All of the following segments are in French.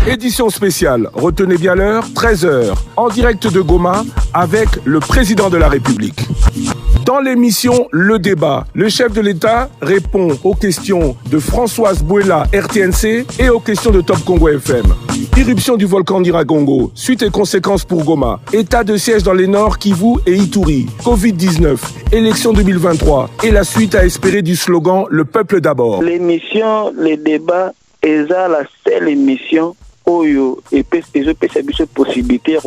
Édition spéciale, retenez bien l'heure, 13h, en direct de Goma, avec le président de la République. Dans l'émission Le Débat, le chef de l'État répond aux questions de Françoise Bouela, RTNC, et aux questions de Top Congo FM. Irruption du volcan Nyiragongo, suite et conséquences pour Goma, état de siège dans les Nord, Kivu et Ituri, Covid-19, élection 2023 et la suite à espérer du slogan « Le peuple d'abord ». L'émission Le Débat est la seule émission Oyo et possibilité.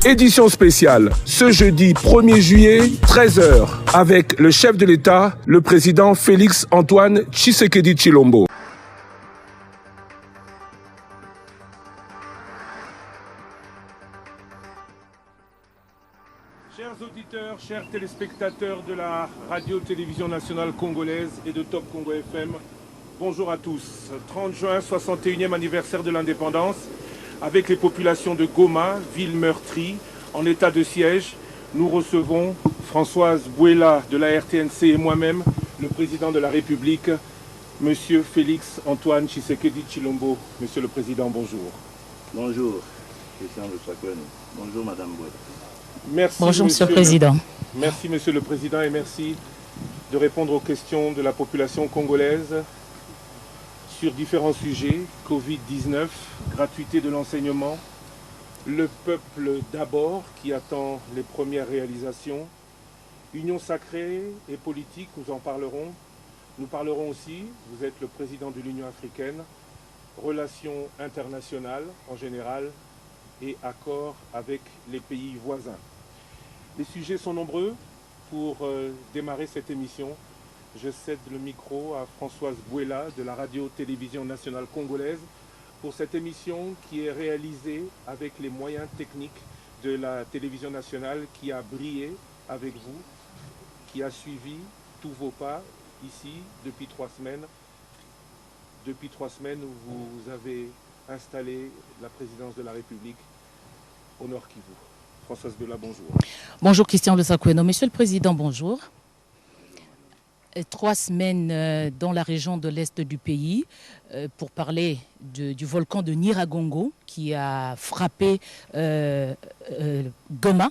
Édition spéciale, ce jeudi 1er juillet, 13h, avec le chef de l'État, le président Félix Antoine Tshisekedi Tshilombo. Chers auditeurs, chers téléspectateurs de la radio-télévision nationale congolaise et de Top Congo FM, bonjour à tous. 30 juin, 61e anniversaire de l'indépendance, avec les populations de Goma, ville meurtrie, en état de siège, nous recevons Françoise Bouela de la RTNC et moi-même, le président de la République, Monsieur Félix Antoine Tshisekedi Tshilombo. Monsieur le Président, bonjour. Bonjour, Christian de Sakweno. Bonjour, Madame Bouela. Merci, bonjour, Monsieur le Président. Merci, Monsieur le Président, et merci de répondre aux questions de la population congolaise sur différents sujets, Covid-19, gratuité de l'enseignement, le peuple d'abord qui attend les premières réalisations, union sacrée et politique, nous en parlerons. Nous parlerons aussi, vous êtes le président de l'Union africaine, relations internationales en général et accords avec les pays voisins. Les sujets sont nombreux. Pour démarrer cette émission, je cède le micro à Françoise Bouela de la radio-télévision nationale congolaise pour cette émission qui est réalisée avec les moyens techniques de la télévision nationale qui a brillé avec vous, qui a suivi tous vos pas ici depuis 3 semaines. Depuis 3 semaines où vous avez installé la présidence de la République au Nord Kivu. Françoise Bouela, bonjour. Bonjour Christian de Sakweno. Monsieur le Président, bonjour. 3 semaines dans la région de l'Est du pays pour parler du volcan de Nyiragongo qui a frappé Goma,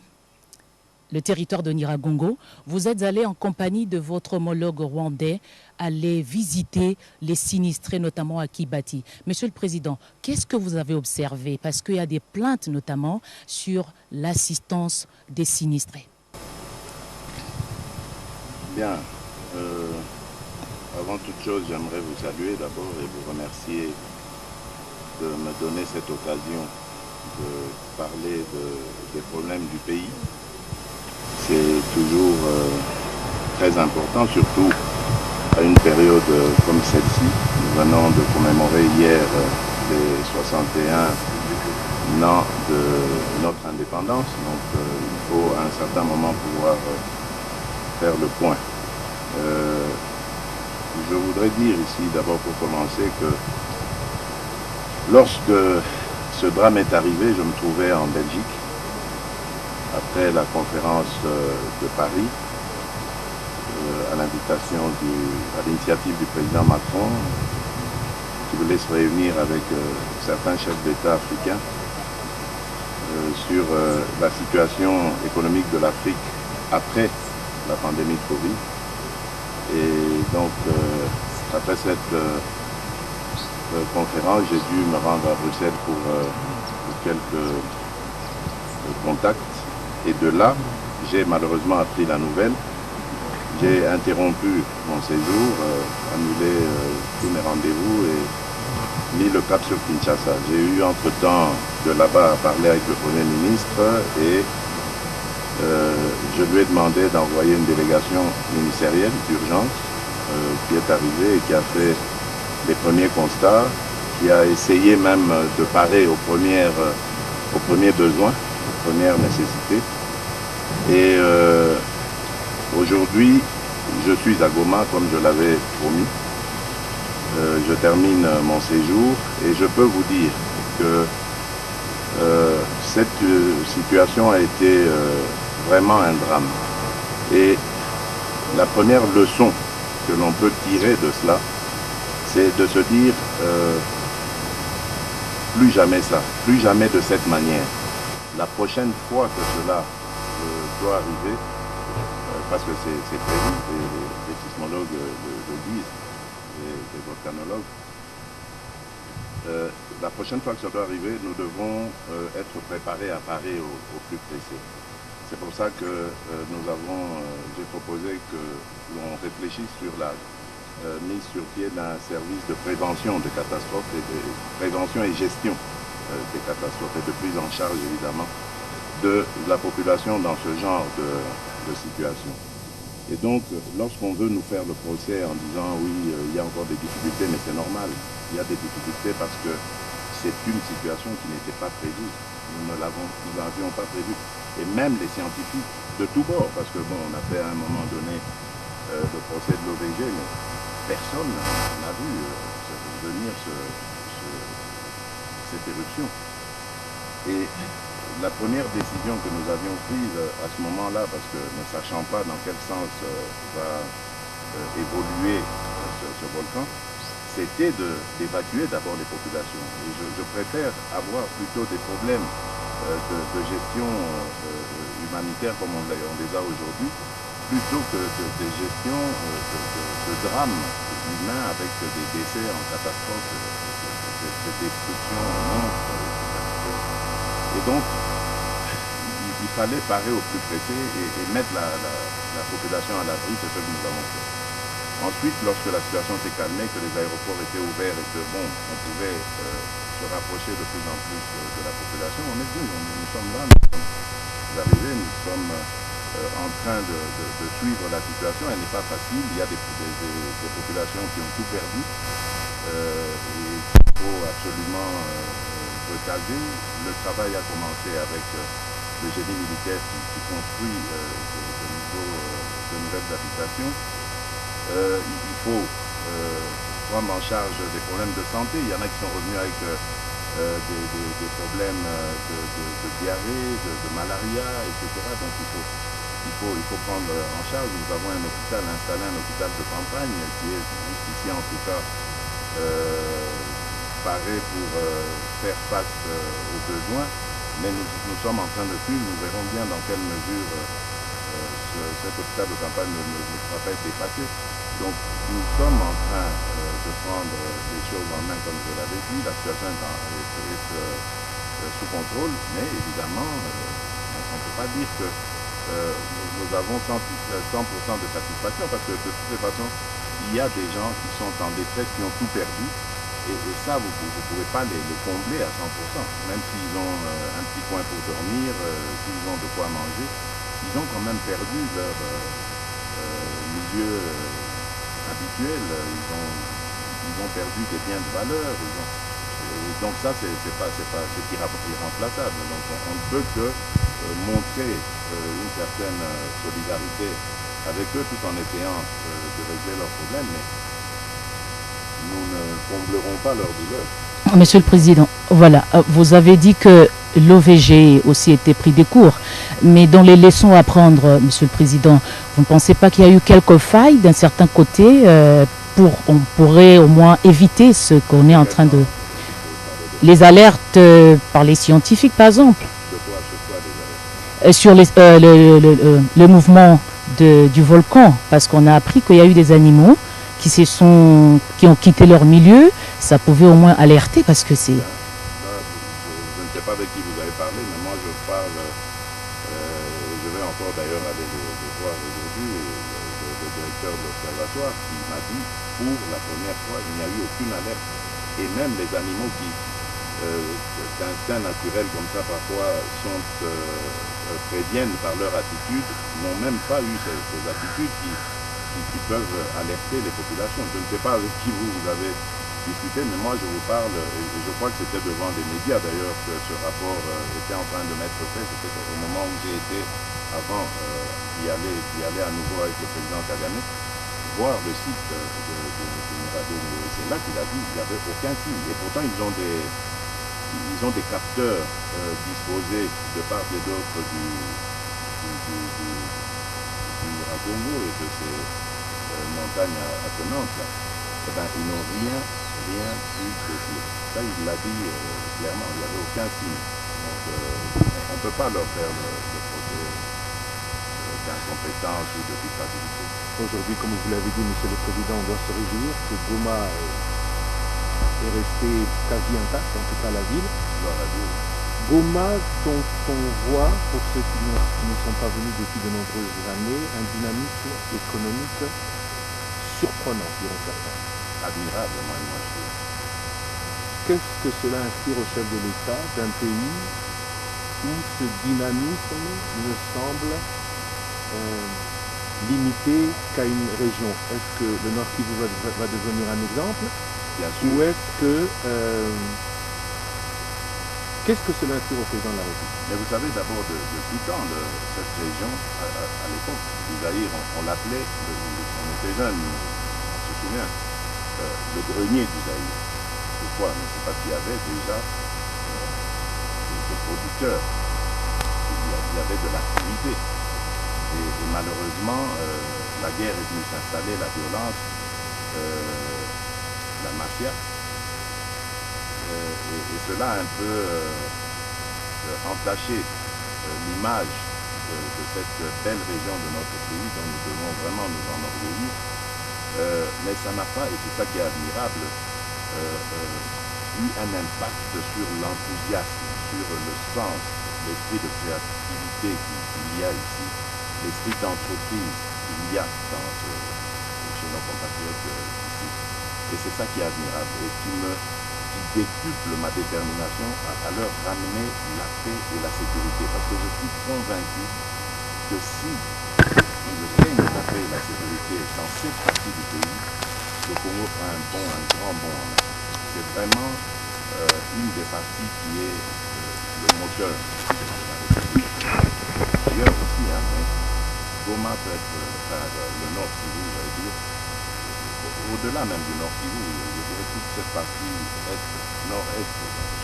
le territoire de Nyiragongo. Vous êtes allé en compagnie de votre homologue rwandais aller visiter les sinistrés, notamment à Kibati. Monsieur le Président, qu'est-ce que vous avez observé? Parce qu'il y a des plaintes notamment sur l'assistance des sinistrés. Bien. Avant toute chose, j'aimerais vous saluer d'abord et vous remercier de me donner cette occasion de parler des problèmes du pays. C'est toujours très important, surtout à une période comme celle-ci. Nous venons de commémorer hier les 61 ans de notre indépendance, donc il faut à un certain moment pouvoir faire le point. Je voudrais dire ici, d'abord pour commencer, que lorsque ce drame est arrivé, je me trouvais en Belgique, après la conférence de Paris, à l'initiative du président Macron, qui voulait se réunir avec certains chefs d'État africains sur la situation économique de l'Afrique après la pandémie de Covid. Et donc, après cette conférence, j'ai dû me rendre à Bruxelles pour quelques contacts. Et de là, j'ai malheureusement appris la nouvelle. J'ai interrompu mon séjour, annulé tous mes rendez-vous et mis le cap sur Kinshasa. J'ai eu entre-temps de là-bas à parler avec le Premier ministre et je lui ai demandé d'envoyer une délégation ministérielle d'urgence qui est arrivée et qui a fait les premiers constats, qui a essayé même de parer aux premiers besoins, aux premières nécessités. Et aujourd'hui, je suis à Goma comme je l'avais promis. Je termine mon séjour et je peux vous dire que cette situation a été vraiment un drame. Et la première leçon que l'on peut tirer de cela, c'est de se dire plus jamais ça, plus jamais de cette manière. La prochaine fois que cela doit arriver, parce que c'est prévu, les sismologues le disent, les volcanologues, la prochaine fois que ça doit arriver, nous devons être préparés à parer au plus pressé. C'est pour ça que j'ai proposé que l'on réfléchisse sur la mise sur pied d'un service de prévention de catastrophes et de prévention et gestion des catastrophes et de prise en charge évidemment de la population dans ce genre de situation. Et donc, lorsqu'on veut nous faire le procès en disant oui, il y a encore des difficultés, mais c'est normal, il y a des difficultés parce que c'est une situation qui n'était pas prévue. Nous n'avions pas prévu. Et même les scientifiques de tous bords, parce que bon, on a fait à un moment donné le procès de l'OVG, mais personne n'a vu venir cette éruption. Et la première décision que nous avions prise à ce moment-là, parce que ne sachant pas dans quel sens va évoluer ce volcan, c'était d'évacuer d'abord les populations. Et je préfère avoir plutôt des problèmes de gestion humanitaire comme on les a aujourd'hui, plutôt que des gestions de drames humains avec des décès en catastrophe, de destruction en monstre. Et donc, il fallait parer au plus pressé et mettre la population à l'abri, c'est ce que nous avons fait. Ensuite, lorsque la situation s'est calmée, que les aéroports étaient ouverts et que bon, on pouvait se rapprocher de plus en plus de la population, on est venu, nous sommes là, nous sommes arrivés, nous sommes en train de suivre la situation. Elle n'est pas facile, il y a des populations qui ont tout perdu et qu'il faut absolument recaser. Le travail a commencé avec le génie militaire qui construit de nouvelles habitations. Il faut prendre en charge des problèmes de santé. Il y en a qui sont revenus avec des problèmes de diarrhée, de malaria, etc. Donc il faut prendre en charge. Nous avons installé un hôpital de campagne qui est jusqu'ici en tout cas paré pour faire face aux besoins. Mais nous sommes en train de suivre, nous verrons bien dans quelle mesure cet hôpital de campagne ne pourra pas être dépassé. Donc nous sommes en train de prendre les choses en main comme je l'avais dit. La situation est sous contrôle, mais évidemment, on ne peut pas dire que nous avons 100% de satisfaction parce que de toutes les façons, il y a des gens qui sont en détresse, qui ont tout perdu. Et ça, vous ne pouvez pas les combler à 100%, même s'ils ont un petit coin pour dormir, s'ils ont de quoi manger, ils ont quand même perdu leur milieu habituel, ils ont perdu des biens de valeur, donc ça c'est irremplaçable. Donc on ne peut que montrer une certaine solidarité avec eux tout en essayant de régler leurs problèmes, mais nous ne comblerons pas leur douleur. Monsieur le Président, voilà, vous avez dit que l'OVG aussi était pris des cours, mais dans les leçons à prendre, Monsieur le Président, vous ne pensez pas qu'il y a eu quelques failles d'un certain côté on pourrait au moins éviter ce qu'on est en train de... Les alertes par les scientifiques, par exemple, sur le mouvement du volcan, parce qu'on a appris qu'il y a eu des animaux qui ont quitté leur milieu. Ça pouvait au moins alerter parce que c'est... Je ne sais pas avec qui vous avez parlé, mais moi je parle, je vais encore d'ailleurs aller le voir aujourd'hui, le directeur de l'observatoire qui m'a dit, pour la première fois, il n'y a eu aucune alerte. Et même les animaux qui, d'instinct naturel comme ça, parfois préviennent par leur attitude, n'ont même pas eu ces attitudes qui peuvent alerter les populations. Je ne sais pas avec qui vous avez discuté, mais moi je vous parle, et je crois que c'était devant les médias d'ailleurs que ce rapport était en train de mettre fait. C'était au moment où j'ai été, avant d'y aller à nouveau avec le président Kagame, voir le site de Nyiragongo. Et c'est là qu'il a dit qu'il n'y avait aucun signe. Et pourtant ils ont des capteurs disposés de part et d'autre du Nyiragongo et de ces montagnes attenantes là. Eh bien, ils n'ont rien pu déceler. Ça, il l'a dit clairement, il n'y avait aucun signe. Donc, on ne peut pas leur faire le procès d'incompétence ou de culpabilité. Aujourd'hui, comme vous l'avez dit, Monsieur le Président, on doit se réjouir que Goma est resté quasi intact, en tout cas la ville. Gloire à Dieu. Goma, dont on voit, pour ceux qui ne sont pas venus depuis de nombreuses années, un dynamisme économique surprenant, diront certains. Admirable, moi je trouve. Qu'est-ce que cela inspire au chef de l'État d'un pays où ce dynamisme ne semble limité qu'à une région? Est-ce que le Nord Kivu va devenir un exemple? Bien sûr. Ou est-ce que... qu'est-ce que cela inspire au président de la République? Mais vous savez, d'abord, de tout temps, cette région, à l'époque du Zaïre, on l'appelait, on était jeunes, on se souvient, le grenier du Zaïre. Pourquoi? C'est parce qu'il y avait déjà des producteurs, il y avait de l'activité. Et malheureusement, la guerre est venue s'installer, la violence, la mafia. Et cela a un peu entaché l'image de cette belle région de notre pays dont nous devons vraiment nous enorgueillir. Mais ça n'a pas, et c'est ça qui est admirable, eu un impact sur l'enthousiasme, sur le sens, l'esprit de créativité qu'il y a ici, l'esprit d'entreprise qu'il y a chez nos compatriotes ici. Et c'est ça qui est admirable et qui décuple ma détermination à leur ramener la paix et la sécurité. Parce que je suis convaincu que si il règne la paix et la sécurité dans cette partie du pays, le Congo fera un grand bond en avant. C'est vraiment une des parties qui est le moteur de la République. Ailleurs aussi, hein, mais Goma peut être le Nord Kivu, j'allais dire, au-delà même du Nord Kivu, je dirais toute cette partie est, nord-est,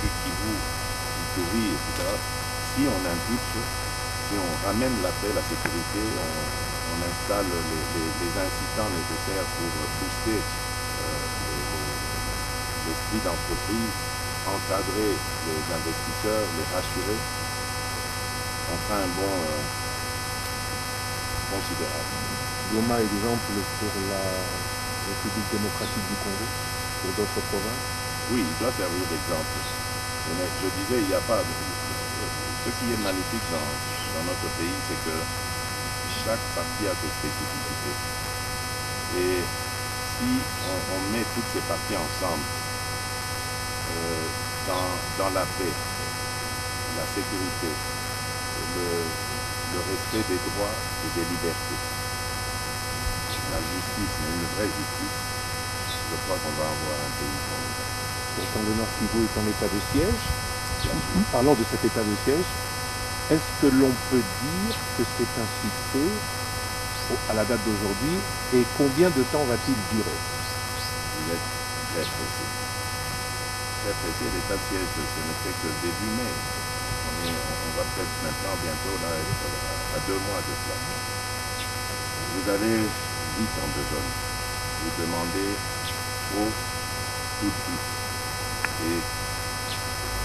sud Kivu, Ituri, etc. Si on impulse, si on ramène la paix, la sécurité, on installe les incitants nécessaires pour booster l'esprit d'entreprise, encadrer les investisseurs, les rassurer, on fera un bond considérable. Goma est exemple pour la République démocratique du Congo, pour d'autres provinces? Oui, il doit servir d'exemple. Mais je disais, il n'y a pas... Ce qui est magnifique dans notre pays, c'est que chaque partie a ses spécificités. Et si on met toutes ces parties ensemble, dans la paix, la sécurité, le respect des droits et des libertés, la justice, une vraie justice, je crois qu'on va avoir un pays formidable. Pourtant, le Nord Kivu est en état de siège. Parlons de cet état de siège. Est-ce que l'on peut dire que c'est un succès à la date d'aujourd'hui et combien de temps va-t-il durer? Vous êtes très pressé. Très pressé, l'état de siège, ce n'était que début mai. On va peut-être maintenant, bientôt, là, être à 2 mois de cela. Vous allez vite en besogne. Vous demandez trop tout de suite. Et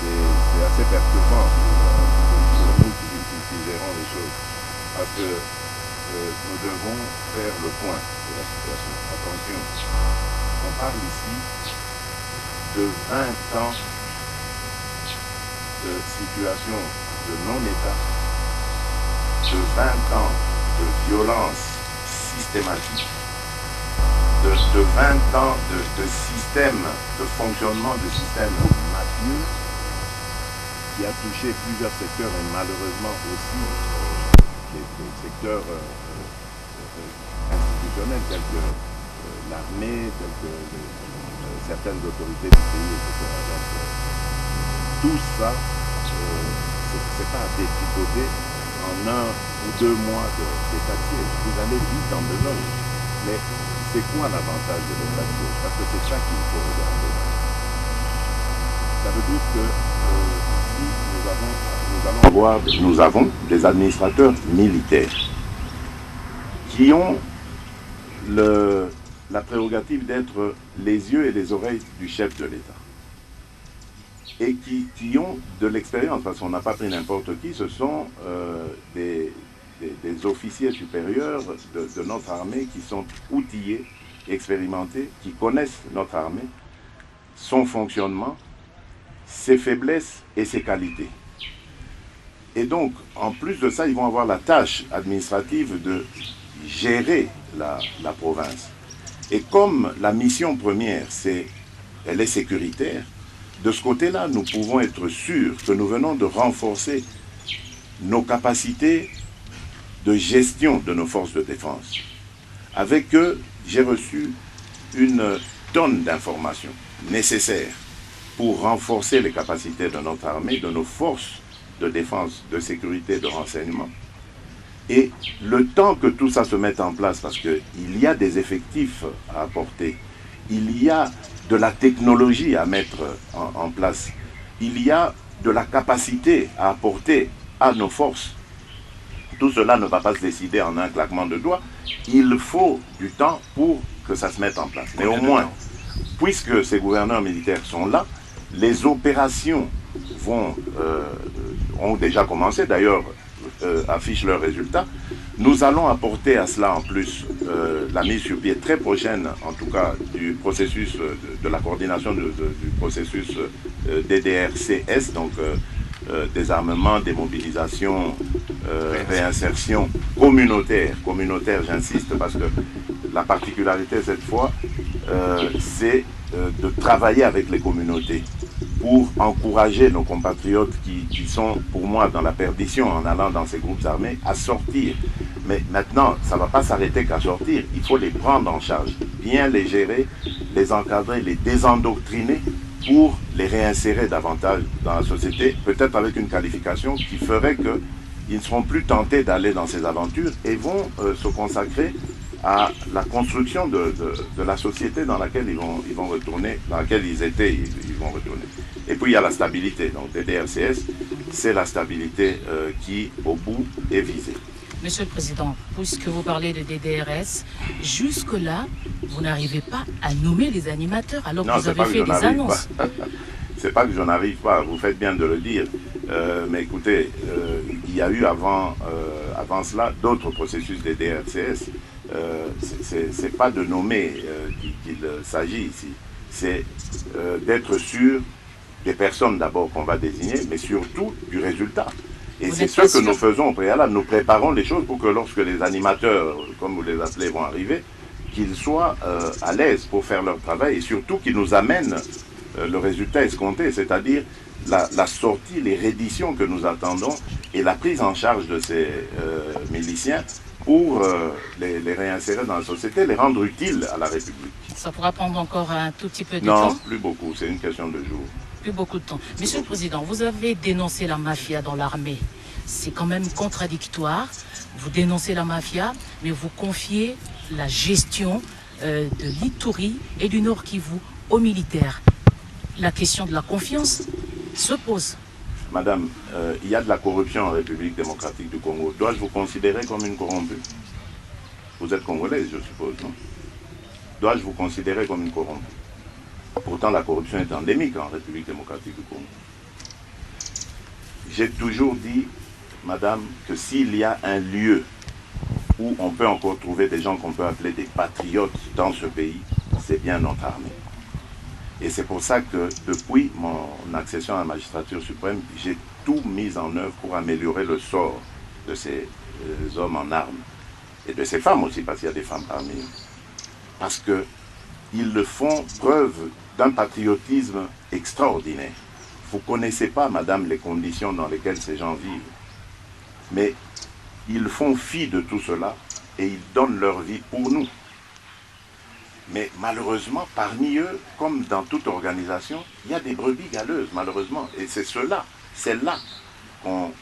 c'est assez perturbant pour nous qui gérons les choses. Parce que nous devons faire le point de la situation. Attention, on parle ici de 20 ans de situation de non-État, de 20 ans de violence systématique, de 20 ans de système, de fonctionnement de système mafieux qui a touché plusieurs secteurs et malheureusement aussi les secteurs institutionnels tels que l'armée, tels que certaines autorités du pays, etc. Donc, tout ça, c'est pas à détricoter en 1 ou 2 mois d'état de siège. Vous allez vite en besogne. Mais c'est quoi l'avantage de l'état de siège? Parce que c'est ça qu'il faut regarder. Ça veut dire que si nous avons des administrateurs militaires qui ont la prérogative d'être les yeux et les oreilles du chef de l'État. et qui ont de l'expérience, parce qu'on n'a pas pris n'importe qui, ce sont des officiers supérieurs de notre armée qui sont outillés, expérimentés, qui connaissent notre armée, son fonctionnement, ses faiblesses et ses qualités. Et donc, en plus de ça, ils vont avoir la tâche administrative de gérer la province. Et comme la mission première, elle est sécuritaire, de ce côté-là, nous pouvons être sûrs que nous venons de renforcer nos capacités de gestion de nos forces de défense. Avec eux, j'ai reçu une tonne d'informations nécessaires pour renforcer les capacités de notre armée, de nos forces de défense, de sécurité, de renseignement. Et le temps que tout ça se mette en place, parce qu'il y a des effectifs à apporter, il y a de la technologie à mettre en place, il y a de la capacité à apporter à nos forces. Tout cela ne va pas se décider en un claquement de doigts. Il faut du temps pour que ça se mette en place. Mais au moins, puisque ces gouverneurs militaires sont là, les opérations ont déjà commencé, d'ailleurs affichent leurs résultats. Nous allons apporter à cela en plus la mise sur pied très prochaine, en tout cas, du processus de la coordination du processus DDRCS, donc désarmement, démobilisation, réinsertion communautaire, j'insiste, parce que la particularité cette fois, c'est de travailler avec les communautés pour encourager nos compatriotes qui sont pour moi dans la perdition en allant dans ces groupes armés à sortir. Mais maintenant, ça ne va pas s'arrêter qu'à sortir, il faut les prendre en charge, bien les gérer, les encadrer, les désendoctriner pour les réinsérer davantage dans la société, peut-être avec une qualification qui ferait qu'ils ne seront plus tentés d'aller dans ces aventures et vont se consacrer à la construction de la société dans laquelle ils vont retourner, dans laquelle ils étaient, ils vont retourner. Et puis il y a la stabilité. Donc DDRCS, c'est la stabilité qui, au bout, est visée. Monsieur le Président, puisque vous parlez de DDRS, jusque-là, vous n'arrivez pas à nommer les animateurs alors que vous avez fait des annonces. C'est pas que je n'arrive pas, vous faites bien de le dire. Mais écoutez, il y a eu avant cela d'autres processus DDRCS. C'est pas de nommer qu'il s'agit ici, c'est d'être sûr des personnes d'abord qu'on va désigner, mais surtout du résultat. Et c'est ce que nous faisons au préalable. Nous préparons les choses pour que lorsque les animateurs, comme vous les appelez, vont arriver, qu'ils soient à l'aise pour faire leur travail et surtout qu'ils nous amènent le résultat escompté, c'est-à-dire la sortie, les redditions que nous attendons et la prise en charge de ces miliciens pour les réinsérer dans la société, les rendre utiles à la République. Ça pourra prendre encore un tout petit peu de temps? Non, plus beaucoup, c'est une question de jours. Plus beaucoup de temps. Monsieur le Président, vous avez dénoncé la mafia dans l'armée. C'est quand même contradictoire. Vous dénoncez la mafia, mais vous confiez la gestion de l'Ituri et du Nord Kivu aux militaires. La question de la confiance se pose. Madame, il y a de la corruption en République démocratique du Congo. Dois-je vous considérer comme une corrompue? Vous êtes congolaise, je suppose, non? Dois-je vous considérer comme une corrompue? Pourtant, la corruption est endémique en République démocratique du Congo. J'ai toujours dit, madame, que s'il y a un lieu où on peut encore trouver des gens qu'on peut appeler des patriotes dans ce pays, c'est bien notre armée. Et c'est pour ça que depuis mon accession à la magistrature suprême, j'ai tout mis en œuvre pour améliorer le sort de ces hommes en armes. Et de ces femmes aussi, parce qu'il y a des femmes parmi eux. Parce qu'ils le font preuve d'un patriotisme extraordinaire. Vous ne connaissez pas, madame, les conditions dans lesquelles ces gens vivent. Mais ils font fi de tout cela et ils donnent leur vie pour nous. Mais malheureusement, parmi eux, comme dans toute organisation, il y a des brebis galeuses, malheureusement. Et c'est cela, c'est là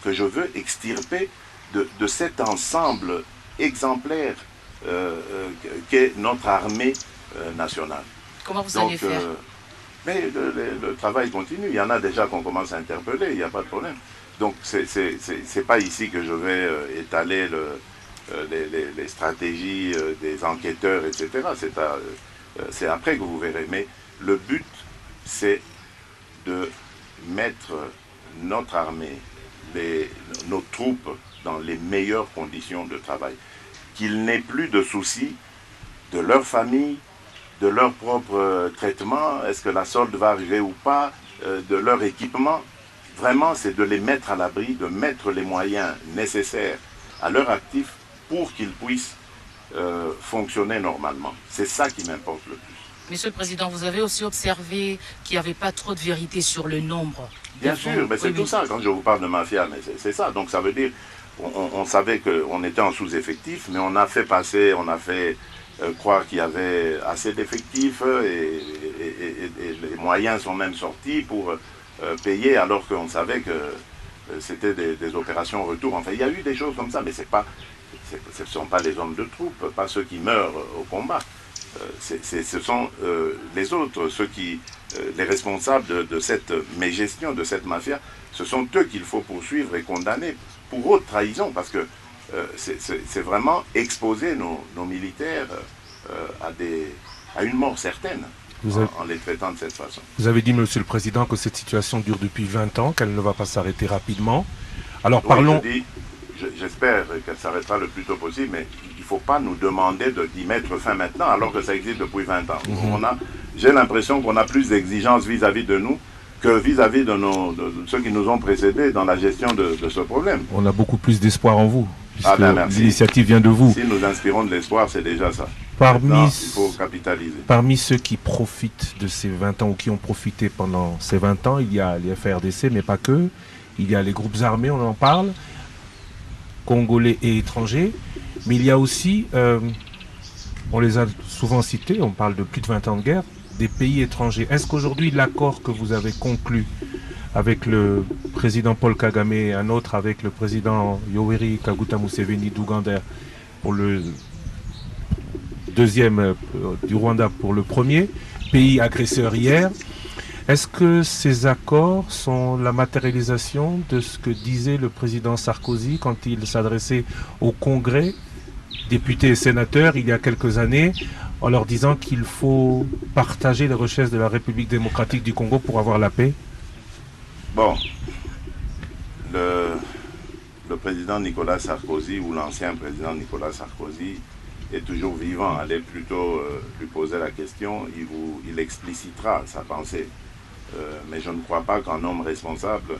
que je veux extirper de cet ensemble exemplaire qu'est notre armée nationale. Comment vous allez faire? Mais le travail continue. Il y en a déjà qu'on commence à interpeller, il n'y a pas de problème. Donc, c'est pas ici que je vais étaler les stratégies des enquêteurs, etc. C'est après que vous verrez. Mais le but, c'est de mettre notre armée, nos troupes dans les meilleures conditions de travail. Qu'ils n'aient plus de soucis de leur famille, de leur propre traitement, est-ce que la solde va arriver ou pas, de leur équipement. Vraiment, c'est de les mettre à l'abri, de mettre les moyens nécessaires à leur actif pour qu'ils puissent fonctionner normalement. C'est ça qui m'importe le plus. Monsieur le Président, vous avez aussi observé qu'il n'y avait pas trop de vérité sur le nombre. Bien sûr, mais c'est tout ça quand je vous parle de mafia, mais c'est ça. Donc ça veut dire, on savait qu'on était en sous-effectif, mais on a fait passer, on a fait croire qu'il y avait assez d'effectifs et les moyens sont même sortis pour payer alors qu'on savait que c'était des opérations retour. Enfin, il y a eu des choses comme ça, mais ce ne sont pas les hommes de troupe, pas ceux qui meurent au combat. Ce sont les autres, les responsables de cette mégestion, de cette mafia, ce sont eux qu'il faut poursuivre et condamner pour haute trahison, parce que c'est vraiment exposer nos militaires à une mort certaine en les traitant de cette façon. Vous avez dit, Monsieur le Président, que cette situation dure depuis 20 ans, qu'elle ne va pas s'arrêter rapidement. Alors parlons... J'espère qu'elle s'arrêtera le plus tôt possible, mais il ne faut pas nous demander d'y mettre fin maintenant, alors que ça existe depuis 20 ans. J'ai l'impression qu'on a plus d'exigences vis-à-vis de nous que vis-à-vis de ceux qui nous ont précédés dans la gestion de ce problème. On a beaucoup plus d'espoir en vous, puisque merci. L'initiative vient de vous. Si nous inspirons de l'espoir, c'est déjà ça. Maintenant, il faut capitaliser. Parmi ceux qui profitent de ces 20 ans, ou qui ont profité pendant ces 20 ans, il y a les FARDC, mais pas que. Il y a les groupes armés, on en parle, congolais et étrangers. Mais il y a aussi, on les a souvent cités, on parle de plus de 20 ans de guerre, des pays étrangers. Est-ce qu'aujourd'hui, l'accord que vous avez conclu avec le président Paul Kagame et un autre avec le président Yoweri Kaguta Museveni d'Ouganda pour le deuxième, du Rwanda pour le premier, pays agresseur hier, est-ce que ces accords sont la matérialisation de ce que disait le président Sarkozy quand il s'adressait au Congrès, députés et sénateurs, il y a quelques années, en leur disant qu'il faut partager les richesses de la République démocratique du Congo pour avoir la paix? Bon, le président Nicolas Sarkozy, ou l'ancien président Nicolas Sarkozy, est toujours vivant. Allez plutôt lui poser la question, il explicitera sa pensée. Mais je ne crois pas qu'un homme responsable,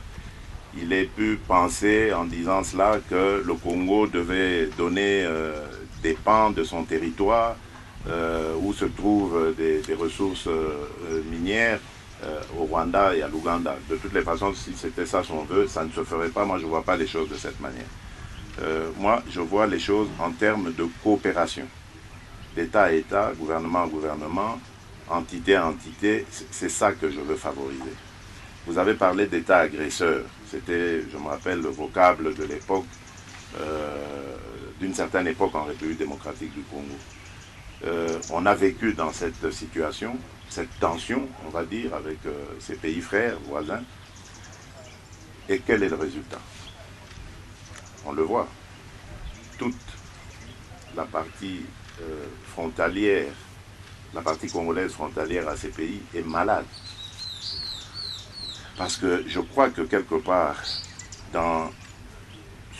il ait pu penser en disant cela que le Congo devait donner des pans de son territoire où se trouvent des ressources minières au Rwanda et à l'Ouganda. De toutes les façons, si c'était ça son vœu, ça ne se ferait pas. Moi, je ne vois pas les choses de cette manière. Moi, je vois les choses en termes de coopération. D'État à État, gouvernement à gouvernement, entité à entité, c'est ça que je veux favoriser. Vous avez parlé d'État agresseur. C'était, je me rappelle, le vocable de l'époque, d'une certaine époque en République démocratique du Congo. On a vécu dans cette situation, cette tension, on va dire, avec ces pays frères, voisins. Et quel est le résultat? On le voit. Toute la partie frontalière, la partie congolaise frontalière à ces pays est malade. Parce que je crois que quelque part, dans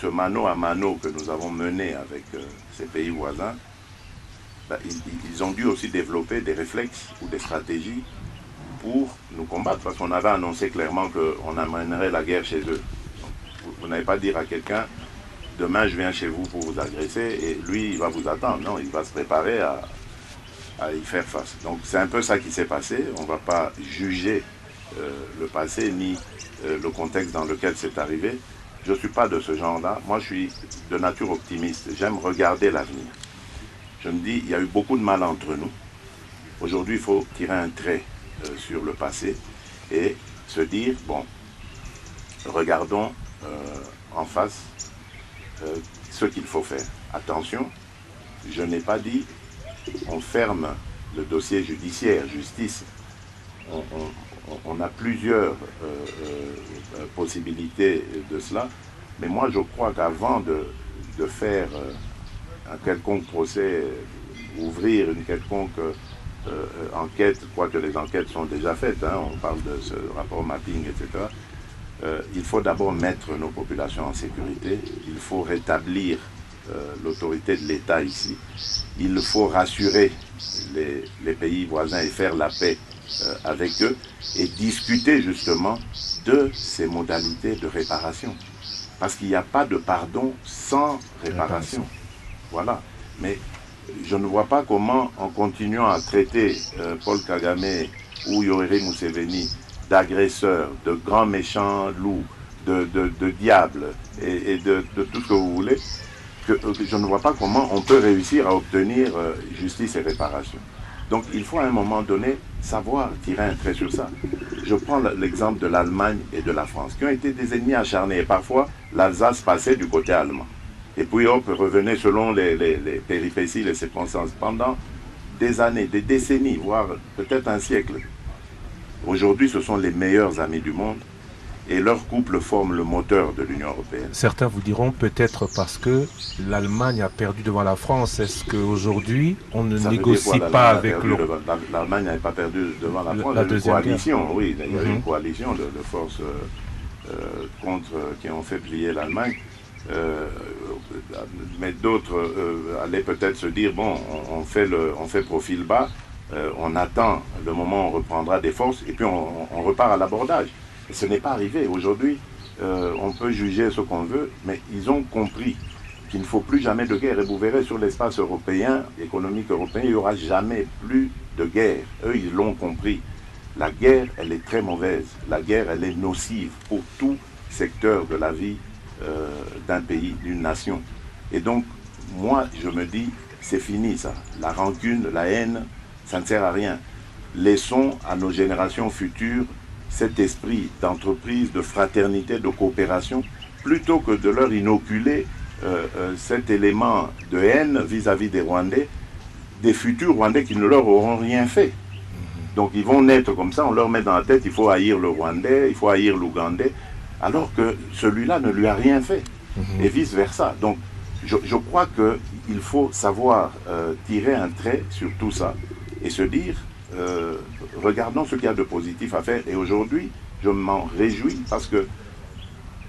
ce mano à mano que nous avons mené avec ces pays voisins, ils ont dû aussi développer des réflexes ou des stratégies pour nous combattre, parce qu'on avait annoncé clairement qu'on amènerait la guerre chez eux. Donc, vous n'allez pas dire à quelqu'un, demain je viens chez vous pour vous agresser, et lui il va vous attendre. Non, il va se préparer à y faire face. Donc c'est un peu ça qui s'est passé. On ne va pas juger le passé ni le contexte dans lequel c'est arrivé. Je ne suis pas de ce genre-là. Moi je suis de nature optimiste. J'aime regarder l'avenir. Je me dis, il y a eu beaucoup de mal entre nous. Aujourd'hui, il faut tirer un trait sur le passé et se dire, bon, regardons en face ce qu'il faut faire. Attention, je n'ai pas dit, on ferme le dossier judiciaire, justice. On a plusieurs possibilités de cela, mais moi je crois qu'avant de faire un quelconque procès, ouvrir une quelconque enquête, quoique les enquêtes sont déjà faites, hein, on parle de ce rapport mapping, etc. Il faut d'abord mettre nos populations en sécurité, il faut rétablir l'autorité de l'État ici, il faut rassurer les pays voisins et faire la paix avec eux et discuter justement de ces modalités de réparation. Parce qu'il n'y a pas de pardon sans réparation. Voilà. Mais je ne vois pas comment, en continuant à traiter Paul Kagame ou Yoweri Museveni d'agresseurs, de grands méchants loups, de diables et de tout ce que vous voulez, que je ne vois pas comment on peut réussir à obtenir justice et réparation. Donc il faut à un moment donné savoir tirer un trait sur ça. Je prends l'exemple de l'Allemagne et de la France, qui ont été des ennemis acharnés. Et parfois, l'Alsace passait du côté allemand. Et puis hop, revenait selon les péripéties, les circonstances, pendant des années, des décennies, voire peut-être un siècle. Aujourd'hui, ce sont les meilleurs amis du monde et leur couple forme le moteur de l'Union européenne. Certains vous diront peut-être parce que l'Allemagne a perdu devant la France. Est-ce qu'aujourd'hui, on ne négocie pas avec l'Europe? L'Allemagne n'avait pas perdu devant la France. Il y a une coalition, oui, il y a une coalition de forces qui ont fait plier l'Allemagne. Mais d'autres allaient peut-être se dire, bon, on fait profil bas, on attend le moment où on reprendra des forces et puis on repart à l'abordage. Et ce n'est pas arrivé. Aujourd'hui, on peut juger ce qu'on veut, mais ils ont compris qu'il ne faut plus jamais de guerre. Et vous verrez sur l'espace européen, économique européen, il n'y aura jamais plus de guerre. Eux, ils l'ont compris. La guerre, elle est très mauvaise. La guerre, elle est nocive pour tout secteur de la vie d'un pays, d'une nation. Et donc, moi, je me dis, c'est fini ça. La rancune, la haine, ça ne sert à rien. Laissons à nos générations futures cet esprit d'entreprise, de fraternité, de coopération, plutôt que de leur inoculer cet élément de haine vis-à-vis des Rwandais, des futurs Rwandais qui ne leur auront rien fait. Donc ils vont naître comme ça, on leur met dans la tête, il faut haïr le Rwandais, il faut haïr l'Ougandais, alors que celui-là ne lui a rien fait, et vice-versa. Donc je crois qu'il faut savoir tirer un trait sur tout ça, et se dire, regardons ce qu'il y a de positif à faire. Et aujourd'hui, je m'en réjouis parce que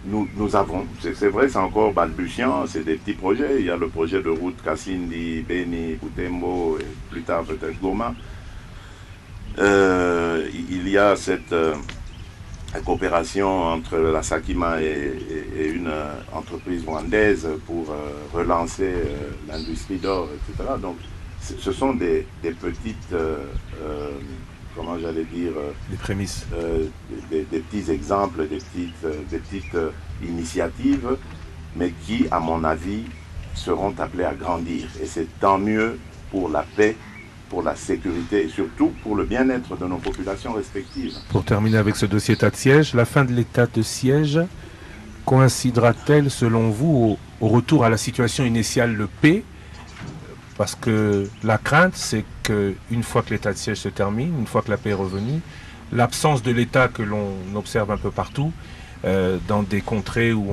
nous avons, c'est vrai, c'est encore balbutiant, c'est des petits projets. Il y a le projet de route Kassindi, Beni, Butembo, et plus tard peut-être Goma. Il y a cette coopération entre la Sakima et une entreprise rwandaise pour relancer l'industrie d'or, etc. Donc, ce sont des petites, comment j'allais dire, les prémices, des petits exemples, des petites initiatives, mais qui, à mon avis, seront appelées à grandir. Et c'est tant mieux pour la paix, pour la sécurité et surtout pour le bien-être de nos populations respectives. Pour terminer avec ce dossier état de siège, la fin de l'état de siège coïncidera-t-elle, selon vous, au retour à la situation initiale de paix? Parce que la crainte, c'est qu'une fois que l'état de siège se termine, une fois que la paix est revenue, l'absence de l'État que l'on observe un peu partout, dans des contrées où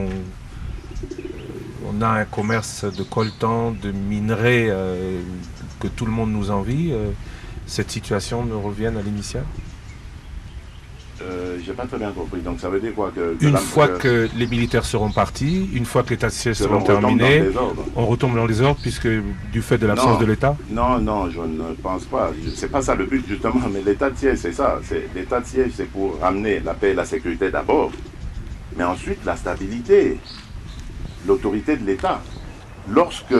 on a un commerce de coltan, de minerais que tout le monde nous envie, cette situation ne revienne à l'initiale? J'ai pas très bien compris. Donc ça veut dire quoi une fois que les militaires seront partis, une fois que l'état de siège sera terminé, on retombe dans les ordres puisque du fait de l'absence de l'État? Non, je ne pense pas. C'est pas ça le but justement, mais l'état de siège c'est ça. L'état de siège c'est pour ramener la paix et la sécurité d'abord, mais ensuite la stabilité, l'autorité de l'État. Lorsque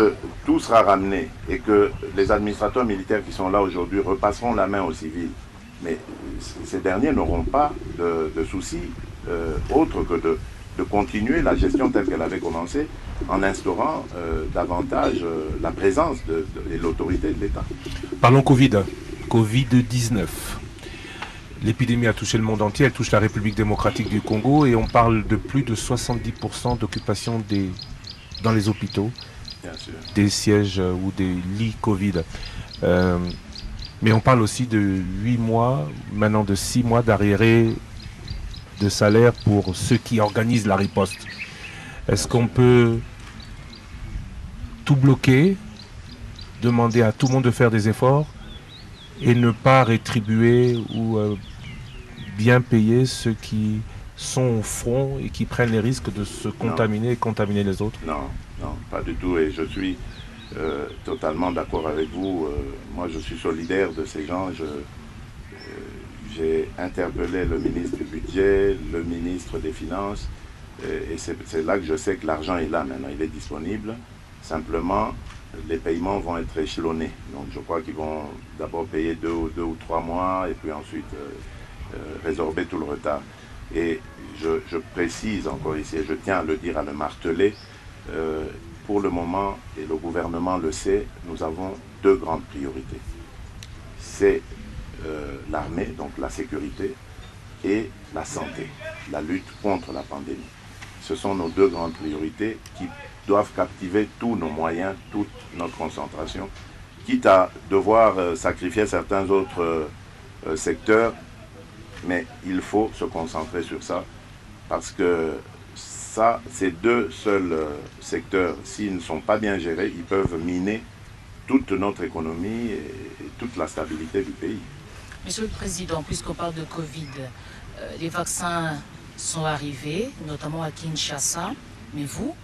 tout sera ramené et que les administrateurs militaires qui sont là aujourd'hui repasseront la main aux civils, mais ces derniers n'auront pas de soucis autres que de continuer la gestion telle qu'elle avait commencé en instaurant davantage la présence et l'autorité de l'État. Parlons Covid-19. L'épidémie a touché le monde entier, elle touche la République démocratique du Congo et on parle de plus de 70% d'occupation dans les hôpitaux, des sièges ou des lits Covid. Mais on parle aussi de 8 mois, maintenant de 6 mois d'arriérés de salaire pour ceux qui organisent la riposte. Est-ce qu'on peut tout bloquer, demander à tout le monde de faire des efforts et ne pas rétribuer ou bien payer ceux qui sont au front et qui prennent les risques de se contaminer et contaminer les autres? Non, non, pas du tout. Et je suis totalement d'accord avec vous. Moi, je suis solidaire de ces gens. J'ai interpellé le ministre du Budget, le ministre des Finances, et c'est là que je sais que l'argent est là maintenant, il est disponible. Simplement, les paiements vont être échelonnés. Donc je crois qu'ils vont d'abord payer deux ou 3 mois et puis ensuite résorber tout le retard. Et je précise encore ici, et je tiens à le dire, à le marteler, pour le moment, et le gouvernement le sait, nous avons 2 grandes priorités. C'est l'armée, donc la sécurité, et la santé, la lutte contre la pandémie. Ce sont nos 2 grandes priorités qui doivent captiver tous nos moyens, toute notre concentration, quitte à devoir sacrifier certains autres secteurs, mais il faut se concentrer sur ça, parce que ça, ces 2 seuls secteurs, s'ils ne sont pas bien gérés, ils peuvent miner toute notre économie et toute la stabilité du pays. Monsieur le Président, puisqu'on parle de Covid, les vaccins sont arrivés, notamment à Kinshasa, mais vous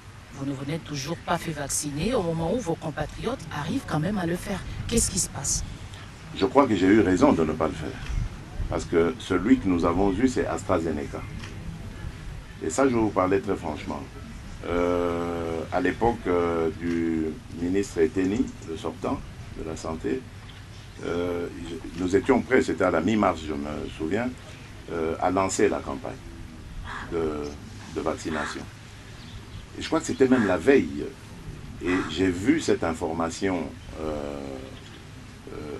ne venez toujours pas fait vacciner au moment où vos compatriotes arrivent quand même à le faire. Qu'est-ce qui se passe? Je crois que j'ai eu raison de ne pas le faire. Parce que celui que nous avons eu, c'est AstraZeneca. Et ça, je vais vous parler très franchement. À l'époque du ministre Eteni, le sortant de la Santé, nous étions prêts, c'était à la mi-mars, je me souviens, à lancer la campagne de vaccination. Et je crois que c'était même la veille. Et j'ai vu cette information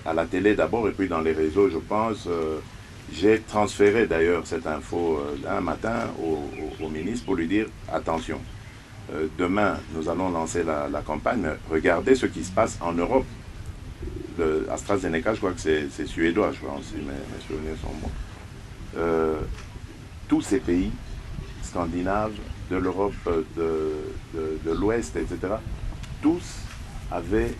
à la télé d'abord et puis dans les réseaux, je pense. J'ai transféré d'ailleurs cette info un matin au ministre pour lui dire attention, demain nous allons lancer la campagne, mais regardez ce qui se passe en Europe. AstraZeneca, je crois que c'est suédois, je pense, si mes souvenirs sont bons. Tous ces pays scandinaves, de l'Europe de l'Ouest, etc., tous avaient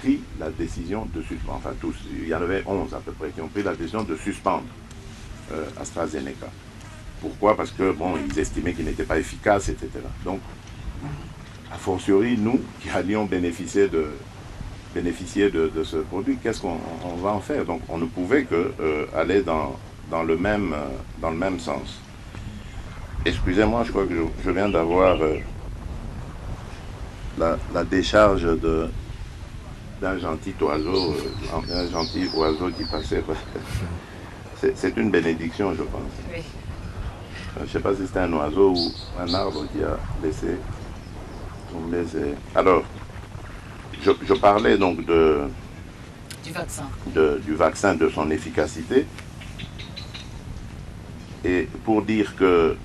pris la décision de suspendre, enfin tous, il y en avait 11 à peu près qui ont pris la décision de suspendre AstraZeneca. Pourquoi? Parce que, bon, ils estimaient qu'il n'était pas efficace, etc. Donc, a fortiori, nous qui allions bénéficier de ce produit, qu'est-ce qu'on va en faire? Donc, on ne pouvait que aller dans le même sens. Excusez-moi, je crois que je viens d'avoir la décharge d'un gentil oiseau, qui passait. C'est une bénédiction, je pense. Oui. Je ne sais pas si c'était un oiseau ou un arbre qui a laissé tomber. Alors, je parlais donc du vaccin. Du vaccin, de son efficacité. Et pour dire que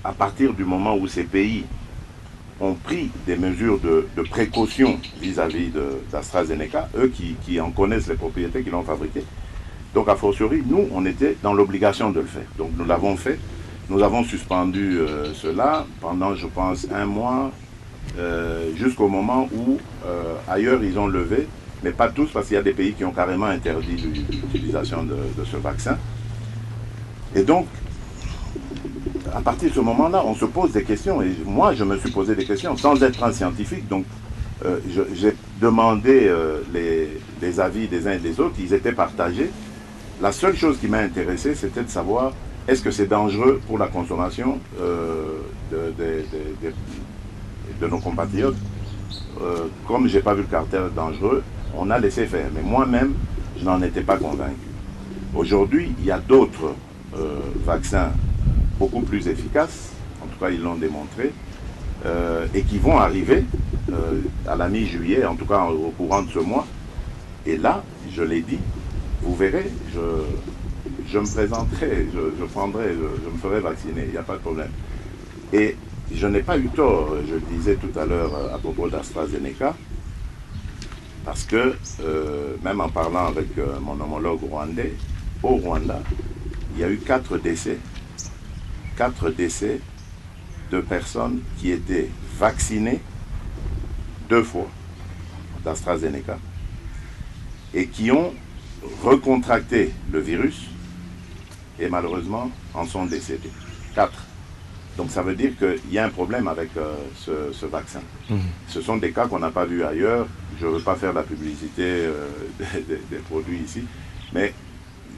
à partir du moment où ces pays ont pris des mesures de précaution vis-à-vis d'AstraZeneca, eux qui en connaissent les propriétés, qui l'ont fabriqué. Donc, a fortiori, nous, on était dans l'obligation de le faire. Donc, nous l'avons fait. Nous avons suspendu cela pendant, je pense, 1 mois, jusqu'au moment où, ailleurs, ils ont levé, mais pas tous, parce qu'il y a des pays qui ont carrément interdit l'utilisation de ce vaccin. Et donc, à partir de ce moment-là, on se pose des questions. Et moi, je me suis posé des questions sans être un scientifique. Donc, j'ai demandé les avis des uns et des autres. Ils étaient partagés. La seule chose qui m'a intéressé, c'était de savoir est-ce que c'est dangereux pour la consommation de nos compatriotes. Comme je n'ai pas vu le caractère dangereux, on a laissé faire. Mais moi-même, je n'en étais pas convaincu. Aujourd'hui, il y a d'autres vaccins beaucoup plus efficaces, en tout cas ils l'ont démontré, et qui vont arriver à la mi-juillet, en tout cas au courant de ce mois. Et là, je l'ai dit, vous verrez, je me présenterai, je me ferai vacciner, il n'y a pas de problème. Et je n'ai pas eu tort, je le disais tout à l'heure à propos d'AstraZeneca, parce que même en parlant avec mon homologue rwandais, au Rwanda, il y a eu 4 décès de personnes qui étaient vaccinées 2 fois d'AstraZeneca et qui ont recontracté le virus et malheureusement en sont décédés. 4. Donc ça veut dire qu'il y a un problème avec ce vaccin. Ce sont des cas qu'on n'a pas vus ailleurs. Je ne veux pas faire la publicité des produits ici, mais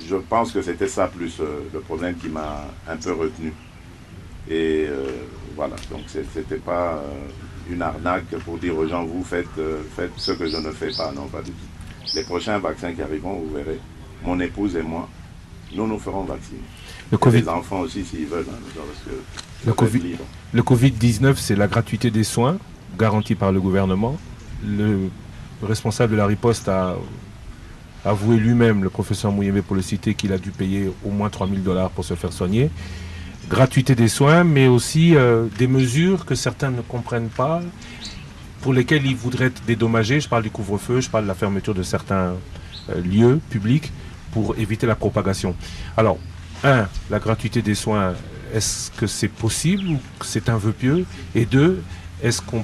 je pense que c'était ça plus le problème qui m'a un peu retenu. Et voilà, donc c'était pas une arnaque pour dire aux gens, vous faites ce que je ne fais pas. Non, pas du tout. Les prochains vaccins qui arriveront, vous verrez, mon épouse et moi, nous ferons vacciner. Les enfants aussi, s'ils veulent. Hein, parce que le Covid-19, c'est la gratuité des soins garantie par le gouvernement. Le responsable de la riposte a avoué lui-même, le professeur Mouyembe pour le citer, qu'il a dû payer au moins $3000 pour se faire soigner. Gratuité des soins, mais aussi des mesures que certains ne comprennent pas, pour lesquelles ils voudraient être dédommagés. Je parle du couvre-feu, je parle de la fermeture de certains lieux publics pour éviter la propagation. Alors, la gratuité des soins, est-ce que c'est possible ou c'est un vœu pieux? Et 2, est-ce qu'on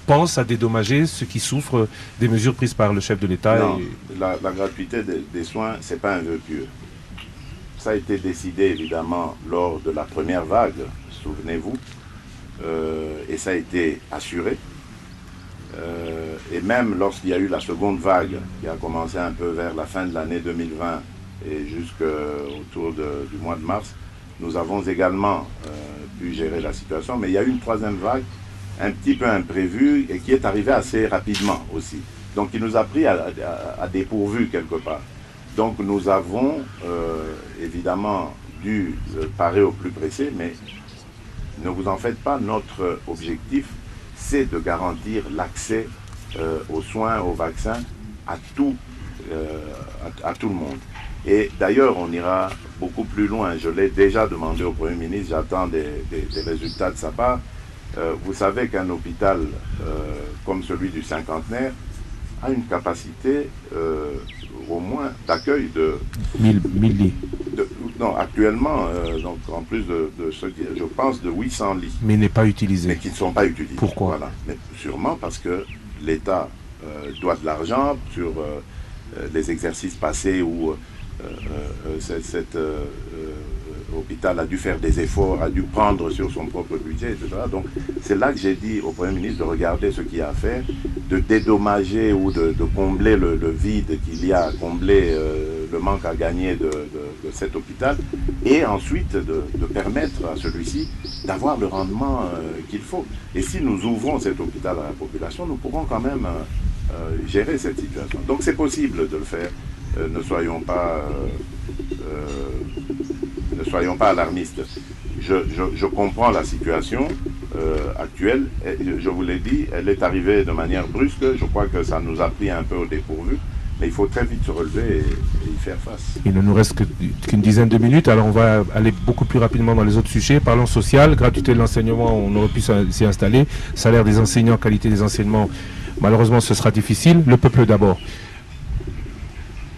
pense à dédommager ceux qui souffrent des mesures prises par le chef de l'État? Non, la gratuité des soins, ce n'est pas un vœu pieux. Ça a été décidé évidemment lors de la première vague, souvenez-vous, et ça a été assuré. Et même lorsqu'il y a eu la seconde vague, qui a commencé un peu vers la fin de l'année 2020 et jusqu'autour du mois de mars, nous avons également pu gérer la situation. Mais il y a eu une troisième vague, un petit peu imprévue, et qui est arrivée assez rapidement aussi. Donc il nous a pris à dépourvu quelque part. Donc nous avons évidemment dû parer au plus pressé, mais ne vous en faites pas, notre objectif, c'est de garantir l'accès aux soins, aux vaccins à tout le monde. Et d'ailleurs, on ira beaucoup plus loin. Je l'ai déjà demandé au Premier ministre, j'attends des résultats de sa part. Vous savez qu'un hôpital comme celui du Cinquantenaire a une capacité au moins d'accueil de 1000 lits. Non, actuellement, donc en plus de ce qui, je pense, de 800 lits. Mais n'est pas utilisé. Mais qui ne sont pas utilisés. Pourquoi? Voilà. Mais sûrement parce que l'État doit de l'argent sur les exercices passés où cet hôpital a dû faire des efforts, a dû prendre sur son propre budget, etc. Donc c'est là que j'ai dit au Premier ministre de regarder ce qu'il y a à faire, de dédommager ou de combler le vide qu'il y a, à combler le manque à gagner de cet hôpital, et ensuite de permettre à celui-ci d'avoir le rendement qu'il faut. Et si nous ouvrons cet hôpital à la population, nous pourrons quand même gérer cette situation. Donc c'est possible de le faire. Ne soyons pas alarmistes. Je comprends la situation actuelle. Je vous l'ai dit, elle est arrivée de manière brusque. Je crois que ça nous a pris un peu au dépourvu. Mais il faut très vite se relever et y faire face. Il ne nous reste qu'une dizaine de minutes. Alors on va aller beaucoup plus rapidement dans les autres sujets. Parlons social, gratuité de l'enseignement, on aurait pu s'y installer. Salaire des enseignants, qualité des enseignements, malheureusement ce sera difficile. Le peuple d'abord.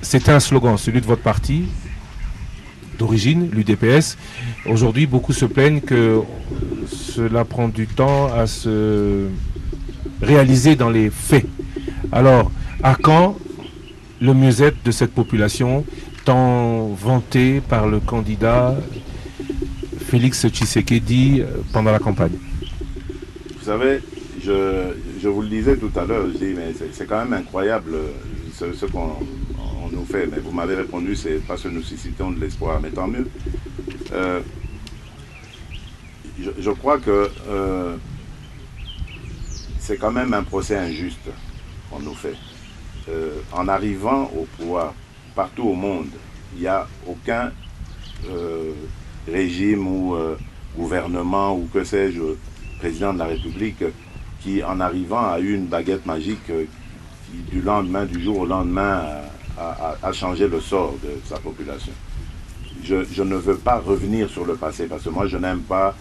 C'était un slogan, celui de votre parti, d'origine, l'UDPS. Aujourd'hui, beaucoup se plaignent que cela prend du temps à se réaliser dans les faits. Alors, à quand le mieux-être de cette population, tant vanté par le candidat Félix Tshisekedi pendant la campagne? Vous savez, je vous le disais tout à l'heure, je dis, mais c'est quand même incroyable ce qu'on nous fait. Mais vous m'avez répondu, c'est parce que nous suscitons de l'espoir, mais tant mieux. Je crois que c'est quand même un procès injuste qu'on nous fait. En arrivant au pouvoir partout au monde, il n'y a aucun régime ou gouvernement ou que sais-je, président de la République qui en arrivant a eu une baguette magique qui du jour au lendemain a changé le sort de sa population. Je ne veux pas revenir sur le passé parce que moi je n'aime pas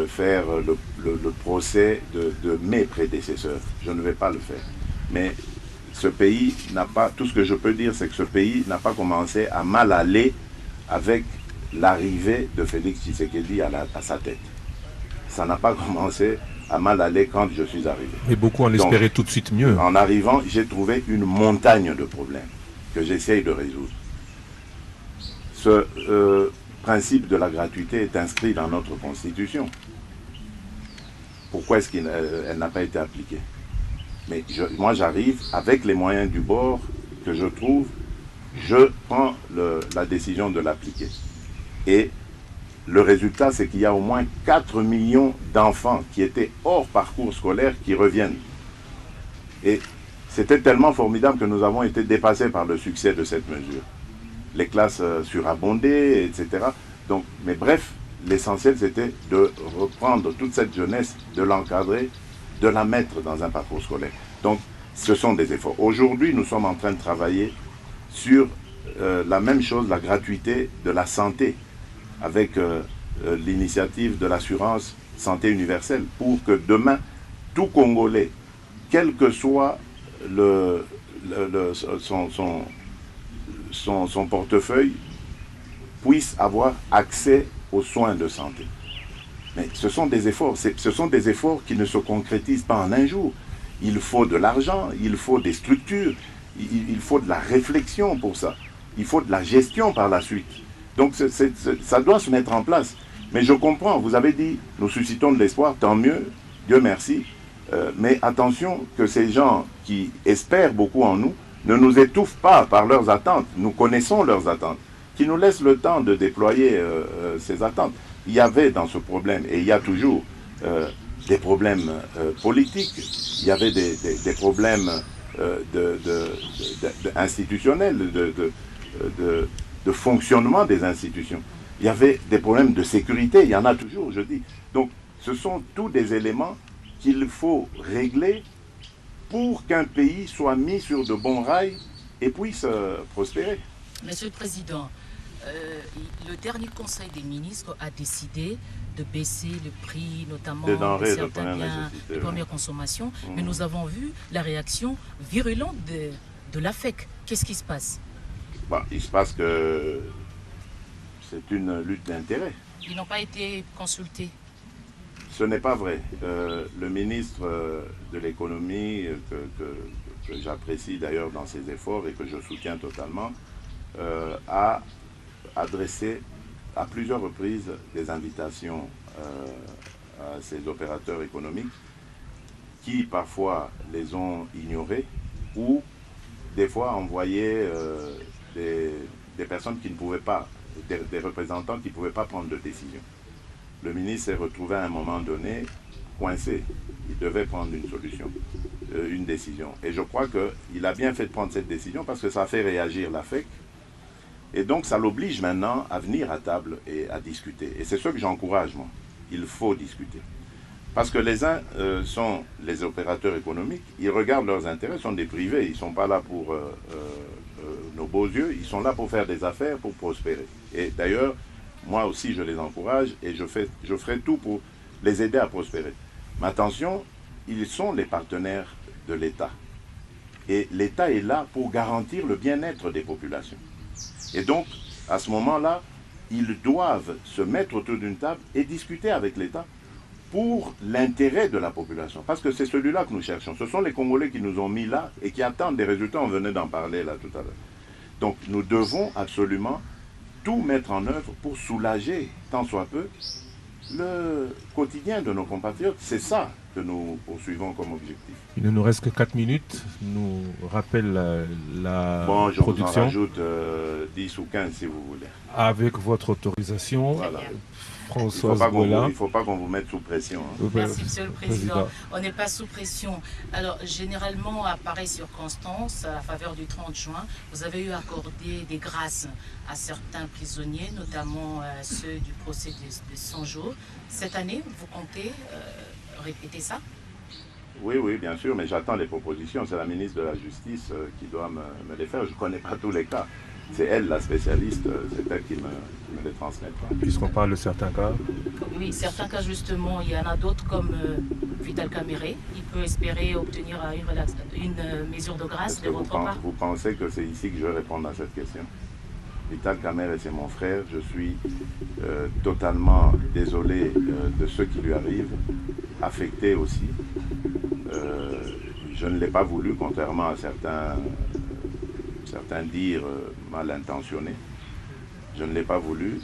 faire le procès de mes prédécesseurs. Je ne vais pas le faire. Mais ce pays n'a pas, tout ce que je peux dire, c'est que ce pays n'a pas commencé à mal aller avec l'arrivée de Félix Tshisekedi à sa tête. Ça n'a pas commencé à mal aller quand je suis arrivé. Mais beaucoup en espéraient tout de suite mieux. En arrivant, j'ai trouvé une montagne de problèmes. que j'essaye de résoudre. Ce principe de la gratuité est inscrit dans notre Constitution. Pourquoi est-ce qu'elle n'a pas été appliquée? Mais moi, j'arrive avec les moyens du bord que je trouve, je prends la décision de l'appliquer. Et le résultat, c'est qu'il y a au moins 4 millions d'enfants qui étaient hors parcours scolaire qui reviennent. Et c'était tellement formidable que nous avons été dépassés par le succès de cette mesure. Les classes surabondées, etc. Donc, mais bref, l'essentiel, c'était de reprendre toute cette jeunesse, de l'encadrer, de la mettre dans un parcours scolaire. Donc, ce sont des efforts. Aujourd'hui, nous sommes en train de travailler sur la même chose, la gratuité de la santé, avec l'initiative de l'assurance santé universelle, pour que demain, tout Congolais, quel que soit son portefeuille, puisse avoir accès aux soins de santé. Mais ce sont des efforts, qui ne se concrétisent pas en un jour. Il faut de l'argent, il faut des structures, il faut de la réflexion pour ça. Il faut de la gestion par la suite. Donc ça doit se mettre en place. Mais je comprends, vous avez dit, nous suscitons de l'espoir, tant mieux, Dieu merci. Mais attention que ces gens qui espèrent beaucoup en nous ne nous étouffent pas par leurs attentes. Nous connaissons leurs attentes, qui nous laissent le temps de déployer ces attentes. Il y avait dans ce problème, et il y a toujours, des problèmes politiques, il y avait des problèmes institutionnels, de fonctionnement des institutions. Il y avait des problèmes de sécurité, il y en a toujours, je dis. Donc, ce sont tous des éléments qu'il faut régler pour qu'un pays soit mis sur de bons rails et puisse prospérer. Monsieur le Président, le dernier Conseil des ministres a décidé de baisser le prix, notamment de certains biens de première consommation, mais nous avons vu la réaction virulente de l'AFEC. Qu'est-ce qui se passe? Il se passe que c'est une lutte d'intérêts. Ils n'ont pas été consultés. Ce n'est pas vrai. Le ministre de l'économie, que j'apprécie d'ailleurs dans ses efforts et que je soutiens totalement, a adressé à plusieurs reprises des invitations à ces opérateurs économiques qui parfois les ont ignorés ou des fois envoyé des personnes qui ne pouvaient pas, des représentants qui ne pouvaient pas prendre de décision. Le ministre s'est retrouvé à un moment donné coincé. Il devait prendre une solution, une décision. Et je crois qu'il a bien fait de prendre cette décision parce que ça a fait réagir l'AFEC. Et donc ça l'oblige maintenant à venir à table et à discuter. Et c'est ce que j'encourage, moi. Il faut discuter. Parce que les uns sont les opérateurs économiques, ils regardent leurs intérêts, sont des privés, ils ne sont pas là pour nos beaux yeux, ils sont là pour faire des affaires, pour prospérer. Et d'ailleurs, moi aussi je les encourage et je ferai tout pour les aider à prospérer. Mais attention, ils sont les partenaires de l'État. Et l'État est là pour garantir le bien-être des populations. Et donc, à ce moment-là, ils doivent se mettre autour d'une table et discuter avec l'État pour l'intérêt de la population. Parce que c'est celui-là que nous cherchons. Ce sont les Congolais qui nous ont mis là et qui attendent des résultats. On venait d'en parler là tout à l'heure. Donc, nous devons absolument tout mettre en œuvre pour soulager, tant soit peu, le quotidien de nos compatriotes. C'est ça que nous poursuivons comme objectif. Il ne nous reste que 4 minutes. Nous rappelle la je production. Vous en rajoute 10 ou 15 si vous voulez. Avec votre autorisation, voilà. Françoise Boila. Il ne faut pas qu'on vous mette sous pression. Hein. Merci, Monsieur le Président. On n'est pas sous pression. Alors, généralement, à pareille circonstance, à la faveur du 30 juin, vous avez eu accordé des grâces à certains prisonniers, notamment ceux du procès de 100 jours. Cette année, vous comptez répéter ça? Oui, bien sûr, mais j'attends les propositions. C'est la ministre de la Justice qui doit me les faire. Je ne connais pas tous les cas. C'est elle, la spécialiste, c'est elle qui me les transmettra. Puisqu'on parle de certains cas. Oui, certains cas, justement, il y en a d'autres comme Vital Kamerhe. Il peut espérer obtenir une mesure de grâce de votre part. Vous pensez que c'est ici que je vais répondre à cette question? Vital Kamerhe, c'est mon frère. Je suis totalement désolé de ce qui lui arrive, affecté aussi. Je ne l'ai pas voulu, contrairement à certains dirent mal intentionné. Je ne l'ai pas voulu.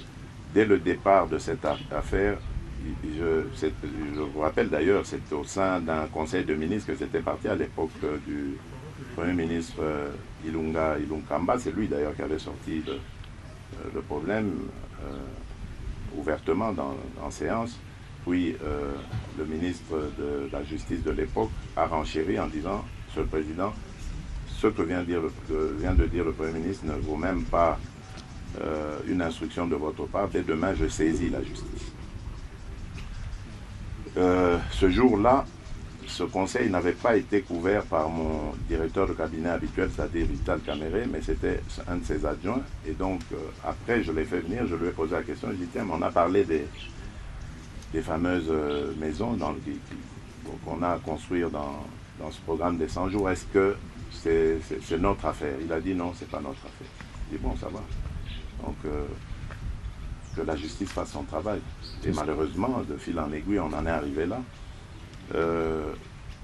Dès le départ de cette affaire, je vous rappelle d'ailleurs, c'est au sein d'un conseil de ministres que c'était parti à l'époque du Premier ministre Ilunga Ilunkamba. C'est lui d'ailleurs qui avait sorti le problème ouvertement en séance. Puis le ministre de la Justice de l'époque a renchéri en disant, Monsieur le Président, ce que vient de dire le Premier ministre ne vaut même pas une instruction de votre part. Dès demain, je saisis la justice. Ce jour-là, ce conseil n'avait pas été couvert par mon directeur de cabinet habituel, c'est-à-dire Vital Kamere, mais c'était un de ses adjoints. Et donc, après, je l'ai fait venir, je lui ai posé la question, je lui ai dit, tiens, on a parlé des fameuses maisons qu'on a à construire dans ce programme des 100 jours. Est-ce que c'est notre affaire? Il a dit non, c'est pas notre affaire. Je dis bon, ça va. Donc, que la justice fasse son travail. Et malheureusement, de fil en aiguille, on en est arrivé là.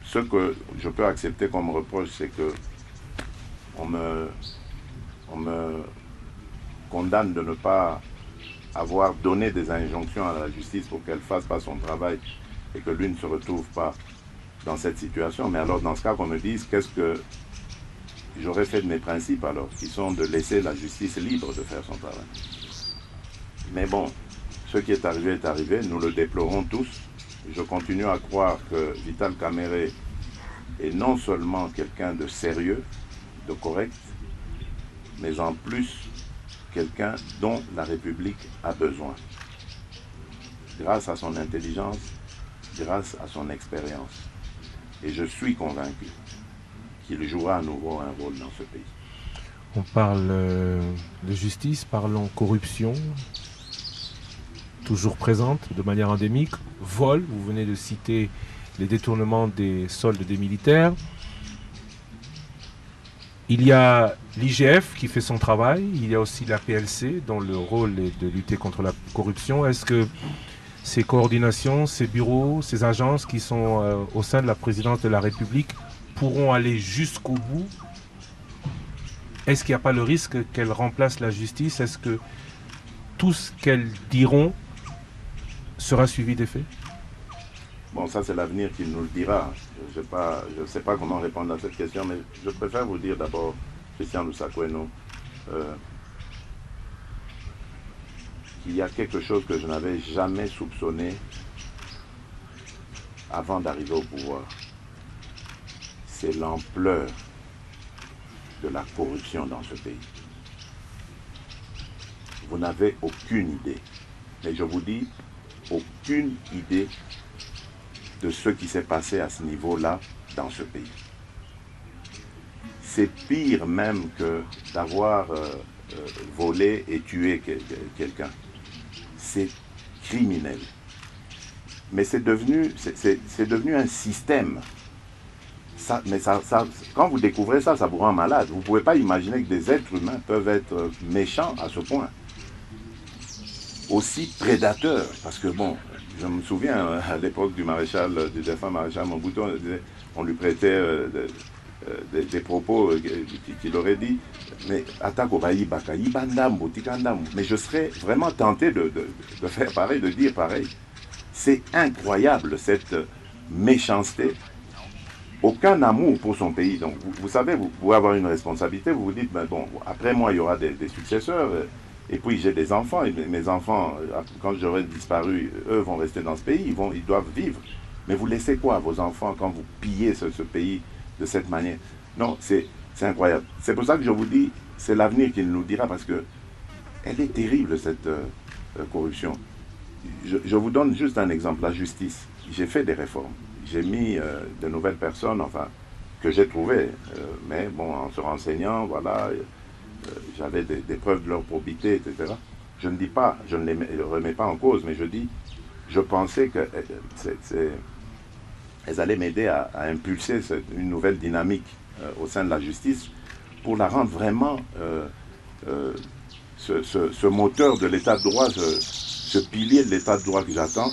Ce que je peux accepter comme reproche, c'est que on me condamne de ne pas avoir donné des injonctions à la justice pour qu'elle ne fasse pas son travail et que lui ne se retrouve pas dans cette situation. Mais alors, dans ce cas, qu'on me dise qu'est-ce que j'aurais fait de mes principes, alors, qui sont de laisser la justice libre de faire son travail. Mais bon, ce qui est arrivé, nous le déplorons tous. Je continue à croire que Vital Kamere est non seulement quelqu'un de sérieux, de correct, mais en plus quelqu'un dont la République a besoin. Grâce à son intelligence, grâce à son expérience. Et je suis convaincu qu'il jouera à nouveau un rôle dans ce pays. On parle de justice, parlons corruption, toujours présente de manière endémique, vol, vous venez de citer les détournements des soldes des militaires. Il y a l'IGF qui fait son travail, il y a aussi la PLC dont le rôle est de lutter contre la corruption. Est-ce que ces coordinations, ces bureaux, ces agences qui sont au sein de la présidence de la République pourront aller jusqu'au bout? Est-ce qu'il n'y a pas le risque qu'elles remplacent la justice? Est-ce que tout ce qu'elles diront sera suivi des faits? Bon, ça c'est l'avenir qui nous le dira. Je ne sais pas comment répondre à cette question, mais je préfère vous dire d'abord, Christian Lusakweno, qu'il y a quelque chose que je n'avais jamais soupçonné avant d'arriver au pouvoir. C'est l'ampleur de la corruption dans ce pays. Vous n'avez aucune idée, mais je vous dis, aucune idée de ce qui s'est passé à ce niveau-là dans ce pays. C'est pire même que d'avoir volé et tué quelqu'un. C'est criminel. Mais c'est devenu un système. Quand vous découvrez ça, ça vous rend malade. Vous ne pouvez pas imaginer que des êtres humains peuvent être méchants à ce point. Aussi prédateurs. Parce que bon, je me souviens à l'époque du défunt maréchal Mobutu, on lui prêtait des propos qu'il aurait dit, mais mais je serais vraiment tenté de faire pareil, de dire pareil. C'est incroyable cette méchanceté. Aucun amour pour son pays. Donc vous savez, vous pouvez avoir une responsabilité, vous vous dites, ben bon, après moi il y aura des successeurs, et puis j'ai des enfants, et mes enfants, quand j'aurai disparu, eux vont rester dans ce pays, ils doivent vivre. Mais vous laissez quoi à vos enfants quand vous pillez ce pays de cette manière? Non, c'est incroyable. C'est pour ça que je vous dis, c'est l'avenir qui nous dira, parce que elle est terrible cette corruption. Je vous donne juste un exemple, la justice. J'ai fait des réformes. J'ai mis de nouvelles personnes, enfin, que j'ai trouvées, mais bon, en se renseignant, voilà, j'avais des preuves de leur probité, etc. Je ne dis pas, je ne les remets pas en cause, mais je dis, je pensais qu'elles allaient m'aider à impulser une nouvelle dynamique au sein de la justice pour la rendre vraiment ce moteur de l'état de droit, ce pilier de l'état de droit que j'attends,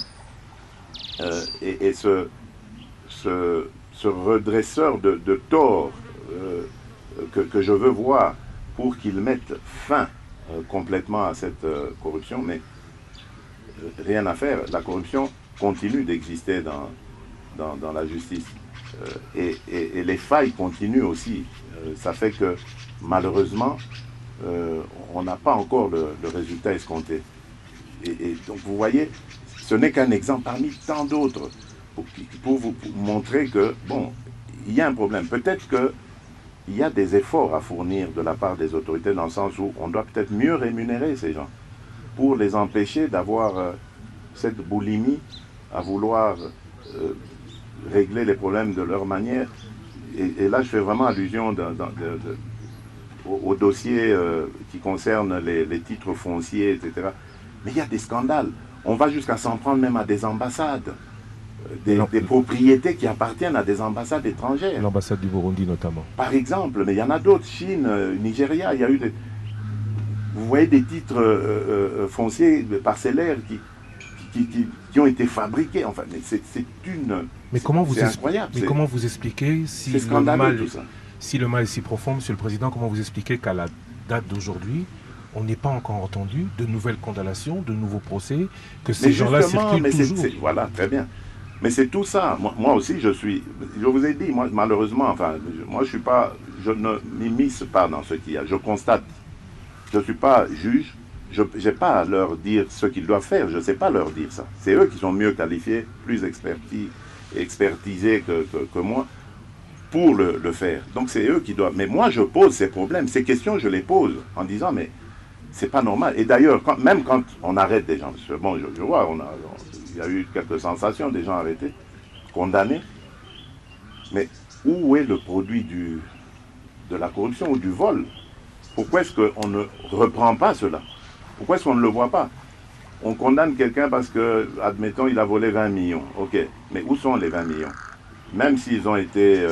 et ce redresseur de tort que je veux voir pour qu'ils mettent fin complètement à cette corruption, mais rien à faire. La corruption continue d'exister dans la justice. Et les failles continuent aussi. Ça fait que malheureusement, on n'a pas encore le résultat escompté. Et donc vous voyez, ce n'est qu'un exemple parmi tant d'autres pour vous montrer que, bon, il y a un problème. Peut-être qu'il y a des efforts à fournir de la part des autorités dans le sens où on doit peut-être mieux rémunérer ces gens pour les empêcher d'avoir cette boulimie à vouloir régler les problèmes de leur manière. Et là, je fais vraiment allusion au dossier qui concerne les titres fonciers, etc. Mais il y a des scandales. On va jusqu'à s'en prendre même à des ambassades, des propriétés qui appartiennent à des ambassades étrangères. L'ambassade du Burundi notamment. Par exemple, mais il y en a d'autres, Chine, Nigeria, il y a eu vous voyez des titres fonciers, parcellaires qui ont été fabriqués. Enfin, mais c'est une... Mais comment vous, incroyable, mais comment vous expliquez si le mal est si profond, Monsieur le Président, comment vous expliquez qu'à la date d'aujourd'hui, on n'est pas encore entendu de nouvelles condamnations, de nouveaux procès, que ces gens-là circulent toujours. Voilà, très bien. Mais c'est tout ça. Moi aussi, je vous ai dit, moi, malheureusement, enfin, moi, je ne m'immisce pas dans ce qu'il y a. Je constate. Je ne suis pas juge. Je n'ai pas à leur dire ce qu'ils doivent faire. Je ne sais pas leur dire ça. C'est eux qui sont mieux qualifiés, plus expertisés que moi pour le faire. Donc, c'est eux qui doivent. Mais moi, je pose ces problèmes. Ces questions, je les pose en disant, mais c'est pas normal. Et d'ailleurs, même quand on arrête des gens, parce que bon, je vois, il y a eu quelques sensations, des gens arrêtés, condamnés. Mais où est le produit de la corruption ou du vol? Pourquoi est-ce qu'on ne reprend pas cela? Pourquoi est-ce qu'on ne le voit pas? On condamne quelqu'un parce que, admettons, il a volé 20 millions. Ok, mais où sont les 20 millions? Même s'ils ont été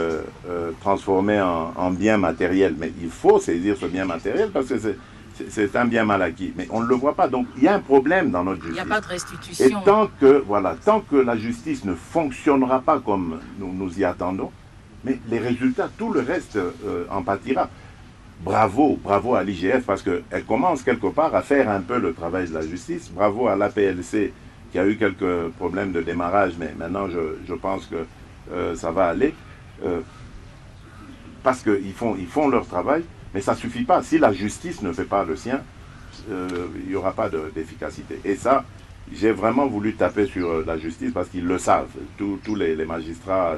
transformés en biens matériels. Mais il faut saisir ce bien matériel parce que c'est un bien mal acquis. Mais on ne le voit pas. Donc, il y a un problème dans notre justice. Il n'y a pas de restitution. Et tant que la justice ne fonctionnera pas comme nous y attendons, mais les résultats, tout le reste en pâtira. Bravo à l'IGF parce qu'elle commence quelque part à faire un peu le travail de la justice. Bravo à l'APLC qui a eu quelques problèmes de démarrage, mais maintenant je pense que ça va aller. Parce qu'ils font leur travail, mais ça ne suffit pas. Si la justice ne fait pas le sien, il n'y aura pas d'efficacité. Et ça, j'ai vraiment voulu taper sur la justice parce qu'ils le savent. Tous les magistrats,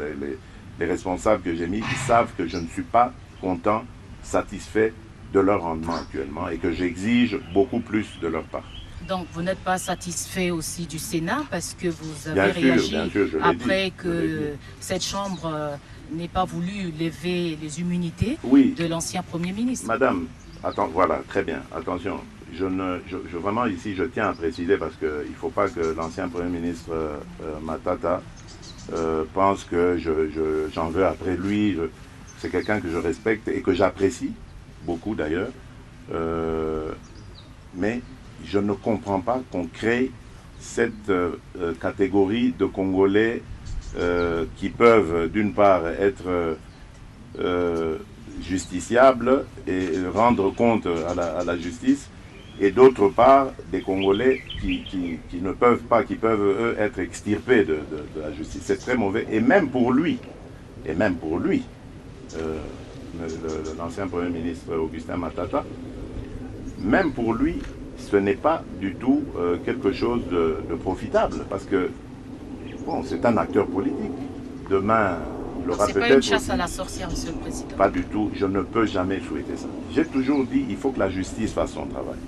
les responsables que j'ai mis, ils savent que je ne suis pas content, satisfait de leur rendement actuellement et que j'exige beaucoup plus de leur part. Donc vous n'êtes pas satisfait aussi du Sénat parce que vous avez réagi après que cette Chambre n'ait pas voulu lever les immunités de l'ancien Premier ministre. Madame, attends, voilà, très bien, attention. Vraiment ici, je tiens à préciser parce qu'il ne faut pas que l'ancien Premier ministre Matata pense que j'en veux après lui. C'est quelqu'un que je respecte et que j'apprécie beaucoup d'ailleurs. Mais je ne comprends pas qu'on crée cette catégorie de Congolais qui peuvent d'une part être justiciables et rendre compte à la justice, et d'autre part des Congolais qui ne peuvent pas, qui peuvent eux être extirpés de la justice. C'est très mauvais, et même pour lui, l'ancien Premier ministre Augustin Matata, même pour lui, ce n'est pas du tout quelque chose de profitable, parce que bon, c'est un acteur politique. Demain, il aura peut-être... C'est pas une chasse à la sorcière, Monsieur le Président. Pas du tout, je ne peux jamais souhaiter ça. J'ai toujours dit, il faut que la justice fasse son travail.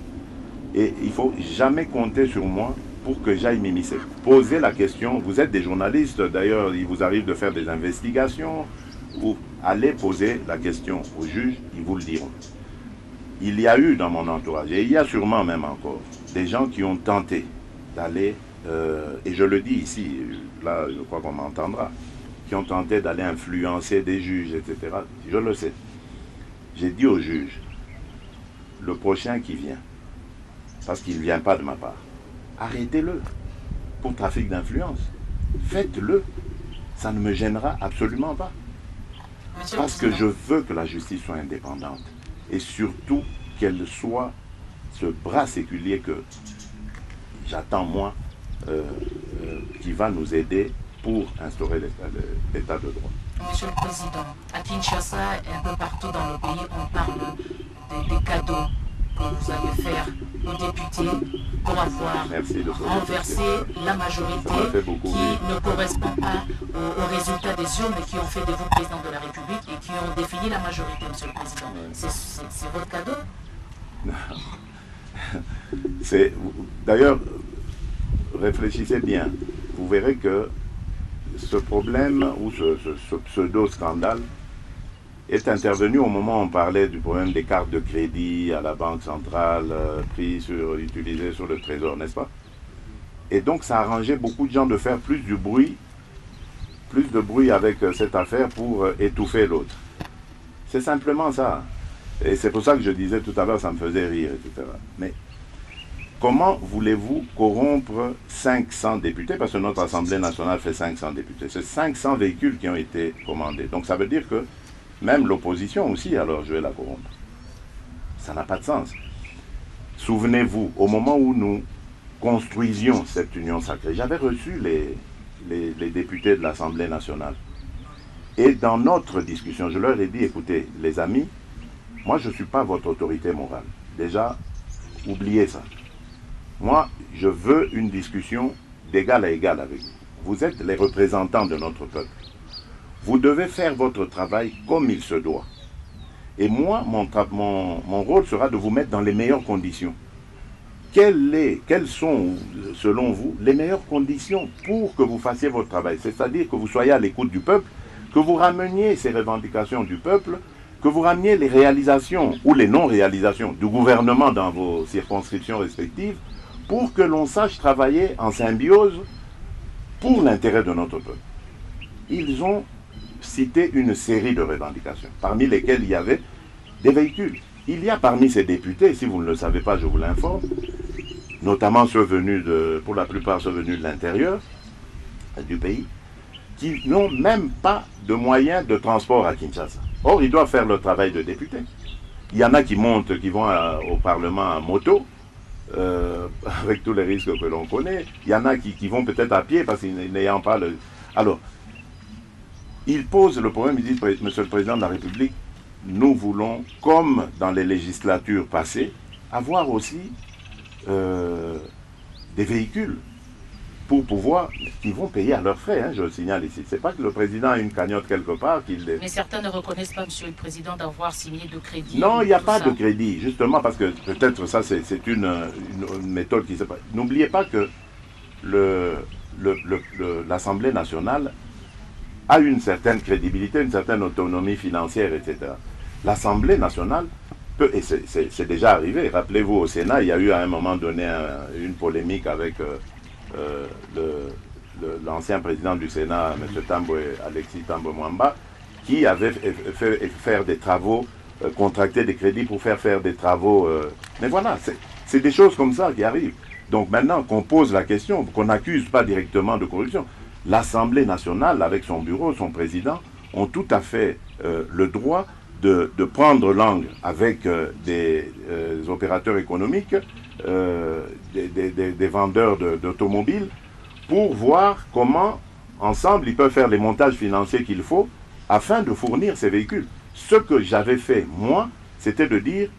Et il ne faut jamais compter sur moi pour que j'aille m'immiscer. Posez la question, vous êtes des journalistes, d'ailleurs, il vous arrive de faire des investigations, ou allez poser la question aux juges, ils vous le diront. Il y a eu dans mon entourage, et il y a sûrement même encore, des gens qui ont tenté d'aller, et je le dis ici, là je crois qu'on m'entendra, qui ont tenté d'aller influencer des juges, etc. Je le sais. J'ai dit aux juges, le prochain qui vient, parce qu'il ne vient pas de ma part, arrêtez-le pour trafic d'influence. Faites-le. Ça ne me gênera absolument pas. Parce que je veux que la justice soit indépendante. et surtout qu'elle soit ce bras séculier que j'attends moi, qui va nous aider pour instaurer l'état de droit. Monsieur le Président, à Kinshasa et un peu partout dans le pays, on parle des cadeaux que vous allez faire aux députés pour avoir renversé la majorité qui ne correspond pas aux résultats des urnes et qui ont fait de vous président de la République et qui ont défini la majorité, Monsieur le Président. C'est votre cadeau? D'ailleurs, réfléchissez bien. Vous verrez que ce problème ou ce pseudo-scandale est intervenu au moment où on parlait du problème des cartes de crédit à la Banque centrale, utilisées sur le Trésor, n'est-ce pas? Et donc ça a arrangé beaucoup de gens de faire plus de bruit avec cette affaire pour étouffer l'autre. C'est simplement ça. Et c'est pour ça que je disais tout à l'heure, ça me faisait rire, etc. Mais comment voulez-vous corrompre 500 députés? Parce que notre Assemblée nationale fait 500 députés. C'est 500 véhicules qui ont été commandés. Donc ça veut dire que même l'opposition aussi, alors je vais la corrompre. Ça n'a pas de sens. Souvenez-vous, au moment où nous construisions cette union sacrée, j'avais reçu les députés de l'Assemblée nationale. Et dans notre discussion, je leur ai dit, écoutez, les amis, moi je ne suis pas votre autorité morale. Déjà, oubliez ça. Moi, je veux une discussion d'égal à égal avec vous. Vous êtes les représentants de notre peuple. Vous devez faire votre travail comme il se doit. Et moi, mon rôle sera de vous mettre dans les meilleures conditions. Quelles sont, selon vous, les meilleures conditions pour que vous fassiez votre travail? C'est-à-dire que vous soyez à l'écoute du peuple, que vous rameniez ces revendications du peuple, que vous rameniez les réalisations ou les non-réalisations du gouvernement dans vos circonscriptions respectives, pour que l'on sache travailler en symbiose pour l'intérêt de notre peuple. Ils ont cité une série de revendications, parmi lesquelles il y avait des véhicules. Il y a parmi ces députés, si vous ne le savez pas, je vous l'informe, notamment ceux venus pour la plupart ceux venus de l'intérieur du pays, qui n'ont même pas de moyens de transport à Kinshasa. Or, ils doivent faire leur travail de député. Il y en a qui vont au Parlement en moto, avec tous les risques que l'on connaît. Il y en a qui vont peut-être à pied parce qu'ils n'ayant pas le... Alors, ils posent le problème, ils disent, Monsieur le Président de la République, nous voulons, comme dans les législatures passées, avoir aussi des véhicules pour pouvoir, qui vont payer à leurs frais, hein, je le signale ici. C'est pas que le président a une cagnotte quelque part qu'il... Mais certains ne reconnaissent pas, Monsieur le Président, d'avoir signé de crédit. Non, il n'y a pas de crédit, justement, parce que peut-être ça, c'est une méthode qui se passe. N'oubliez pas que l'Assemblée nationale a une certaine crédibilité, une certaine autonomie financière, etc. L'Assemblée nationale peut, et c'est déjà arrivé, rappelez-vous au Sénat, il y a eu à un moment donné une polémique avec l'ancien président du Sénat, M. Alexis Tambo Mwamba, qui avait fait faire des travaux, contracter des crédits pour faire des travaux. Mais voilà, c'est des choses comme ça qui arrivent. Donc maintenant qu'on pose la question, qu'on n'accuse pas directement de corruption, l'Assemblée nationale, avec son bureau, son président, ont tout à fait le droit de prendre langue avec des opérateurs économiques, des vendeurs d'automobiles, pour voir comment, ensemble, ils peuvent faire les montages financiers qu'il faut afin de fournir ces véhicules. Ce que j'avais fait, moi, c'était de dire,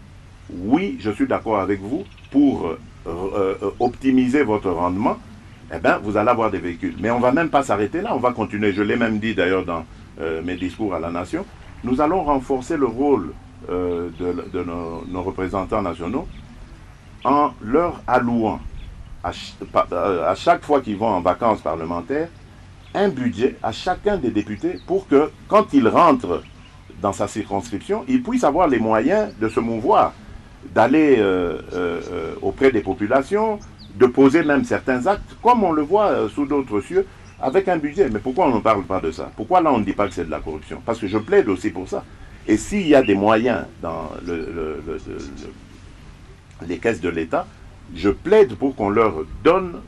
oui, je suis d'accord avec vous, pour optimiser votre rendement, eh bien, vous allez avoir des véhicules. Mais on ne va même pas s'arrêter là, on va continuer. Je l'ai même dit d'ailleurs dans mes discours à la nation. Nous allons renforcer le rôle de nos représentants nationaux en leur allouant, à chaque fois qu'ils vont en vacances parlementaires, un budget à chacun des députés pour que, quand ils rentrent dans sa circonscription, ils puissent avoir les moyens de se mouvoir, d'aller auprès des populations, de poser même certains actes, comme on le voit sous d'autres cieux, avec un budget. Mais pourquoi on ne parle pas de ça? Pourquoi là on ne dit pas que c'est de la corruption? Parce que je plaide aussi pour ça. Et s'il y a des moyens dans les caisses de l'État, je plaide pour qu'on leur donne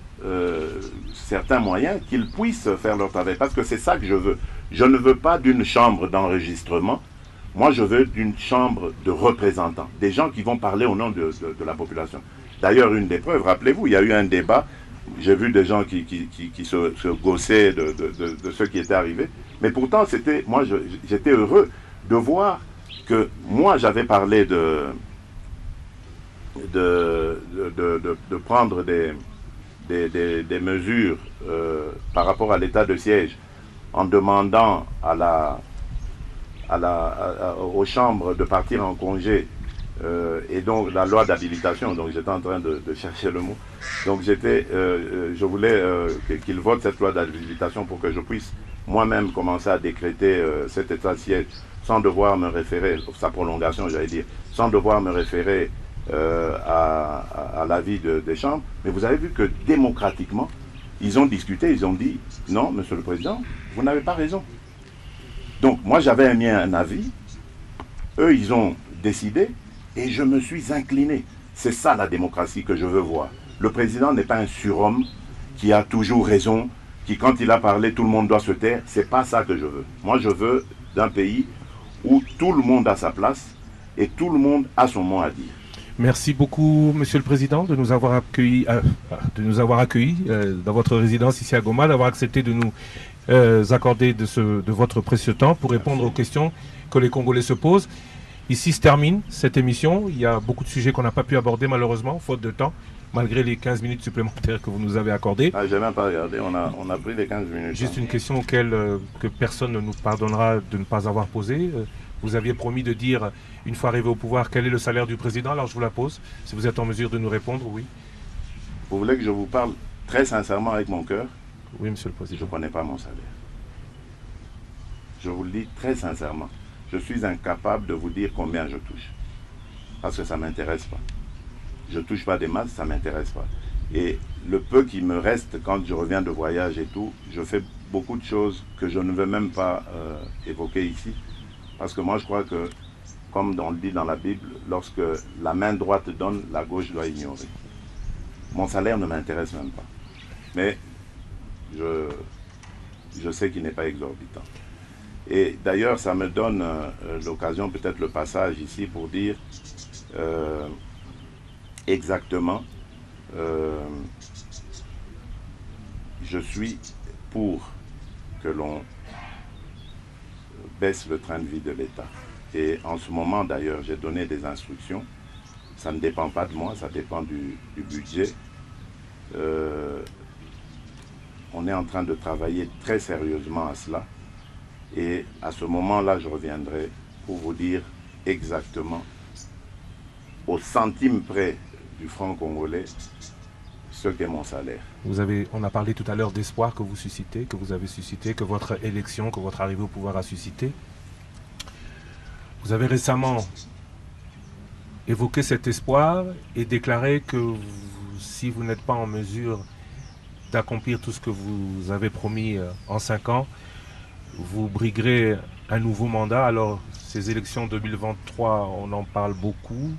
certains moyens, qu'ils puissent faire leur travail. Parce que c'est ça que je veux. Je ne veux pas d'une chambre d'enregistrement Moi, je veux une chambre de représentants, des gens qui vont parler au nom de la population. D'ailleurs, une des preuves, rappelez-vous, il y a eu un débat, j'ai vu des gens qui se gaussaient de ce qui était arrivé, mais pourtant, moi, j'étais heureux de voir que moi, j'avais parlé de prendre des mesures par rapport à l'état de siège en demandant aux chambres de partir en congé et donc la loi d'habilitation, donc j'étais en train de chercher le mot, donc je voulais qu'ils votent cette loi d'habilitation pour que je puisse moi-même commencer à décréter cet état de siège sans devoir me référer, sa prolongation j'allais dire, sans devoir me référer à l'avis des chambres. Mais vous avez vu que démocratiquement, ils ont discuté, ils ont dit non, Monsieur le Président, vous n'avez pas raison. Donc moi j'avais émis un avis, eux ils ont décidé et je me suis incliné. C'est ça la démocratie que je veux voir. Le président n'est pas un surhomme qui a toujours raison, qui quand il a parlé tout le monde doit se taire. C'est pas ça que je veux. Moi je veux d'un pays où tout le monde a sa place et tout le monde a son mot à dire. Merci beaucoup, Monsieur le Président, de nous avoir accueillis, dans votre résidence ici à Goma, d'avoir accepté de nous accorder de votre précieux temps pour répondre aux questions que les Congolais se posent. Ici se termine cette émission. Il y a beaucoup de sujets qu'on n'a pas pu aborder malheureusement, faute de temps, malgré les 15 minutes supplémentaires que vous nous avez accordées. Ah, j'ai même pas regardé, on a pris les 15 minutes. Juste une question que personne ne nous pardonnera de ne pas avoir posée. Vous aviez promis de dire, une fois arrivé au pouvoir, quel est le salaire du président. Alors je vous la pose, si vous êtes en mesure de nous répondre, oui. Vous voulez que je vous parle très sincèrement avec mon cœur? Oui, Monsieur le Président. Je ne connais pas mon salaire. Je vous le dis très sincèrement. Je suis incapable de vous dire combien je touche. Parce que ça ne m'intéresse pas. Je ne touche pas des masses, ça ne m'intéresse pas. Et le peu qui me reste quand je reviens de voyage et tout, je fais beaucoup de choses que je ne veux même pas évoquer ici. Parce que moi je crois que, comme on le dit dans la Bible, lorsque la main droite donne, la gauche doit ignorer. Mon salaire ne m'intéresse même pas. Mais je sais qu'il n'est pas exorbitant. Et d'ailleurs, ça me donne l'occasion, peut-être le passage ici, pour dire exactement, je suis pour que l'on baisse le train de vie de l'État. Et en ce moment, d'ailleurs, j'ai donné des instructions. Ça ne dépend pas de moi, ça dépend du budget. On est en train de travailler très sérieusement à cela. Et à ce moment-là, je reviendrai pour vous dire exactement, au centime près du franc congolais, ce qu'est mon salaire. On a parlé tout à l'heure d'espoir que vous suscitez, que vous avez suscité, que votre élection, que votre arrivée au pouvoir a suscité. Vous avez récemment évoqué cet espoir et déclaré que si vous n'êtes pas en mesure d'accomplir tout ce que vous avez promis en 5 ans, vous briguerez un nouveau mandat. Alors, ces élections 2023, on en parle beaucoup.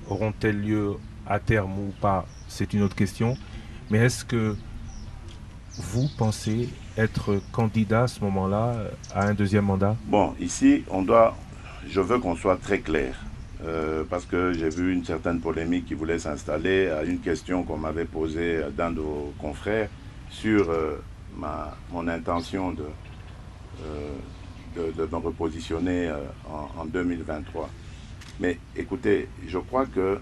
Auront-elles lieu à terme ou pas? C'est une autre question. Mais est-ce que vous pensez être candidat à ce moment-là à un deuxième mandat? Bon, ici, je veux qu'on soit très clair. Parce que j'ai vu une certaine polémique qui voulait s'installer à une question qu'on m'avait posée d'un de vos confrères sur mon intention de me repositionner en 2023. Mais écoutez, je crois que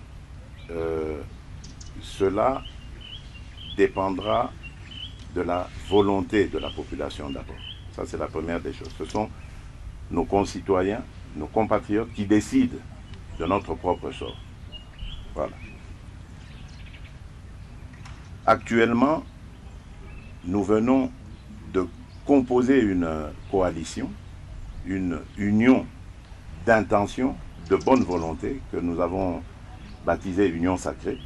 cela dépendra de la volonté de la population d'abord. Ça, c'est la première des choses. Ce sont nos concitoyens, nos compatriotes qui décident de notre propre sort. Voilà. Actuellement, nous venons de composer une coalition, une union d'intention, de bonne volonté, que nous avons baptisée Union sacrée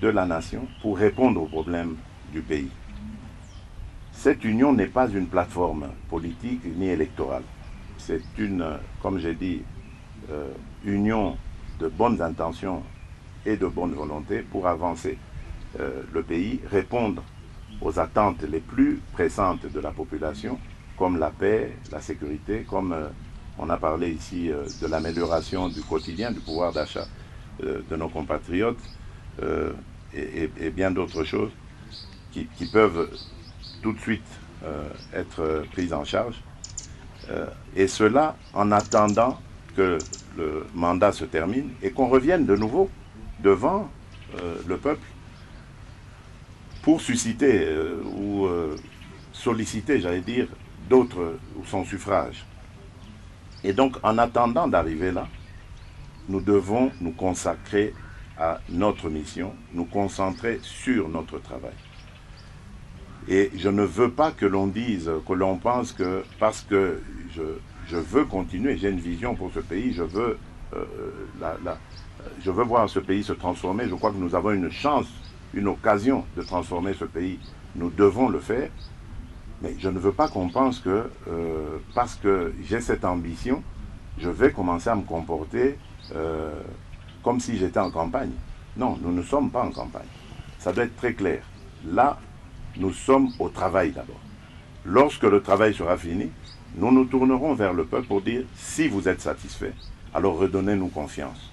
de la nation, pour répondre aux problèmes du pays. Cette union n'est pas une plateforme politique ni électorale. C'est une, comme j'ai dit, union de bonnes intentions et de bonne volonté pour avancer le pays, répondre aux attentes les plus pressantes de la population, comme la paix, la sécurité, comme On a parlé ici de l'amélioration du quotidien, du pouvoir d'achat de nos compatriotes et bien d'autres choses qui peuvent tout de suite être prises en charge. Et cela en attendant que le mandat se termine et qu'on revienne de nouveau devant le peuple pour susciter ou solliciter, j'allais dire, d'autres ou son suffrage. Et donc, en attendant d'arriver là, nous devons nous consacrer à notre mission, nous concentrer sur notre travail. Et je ne veux pas que l'on dise, que l'on pense que parce que je veux continuer, j'ai une vision pour ce pays, je veux voir ce pays se transformer. Je crois que nous avons une chance, une occasion de transformer ce pays. Nous devons le faire. Mais je ne veux pas qu'on pense que parce que j'ai cette ambition, je vais commencer à me comporter comme si j'étais en campagne. Non, nous ne sommes pas en campagne. Ça doit être très clair. Là, nous sommes au travail d'abord. Lorsque le travail sera fini, nous nous tournerons vers le peuple pour dire, si vous êtes satisfait, alors redonnez-nous confiance.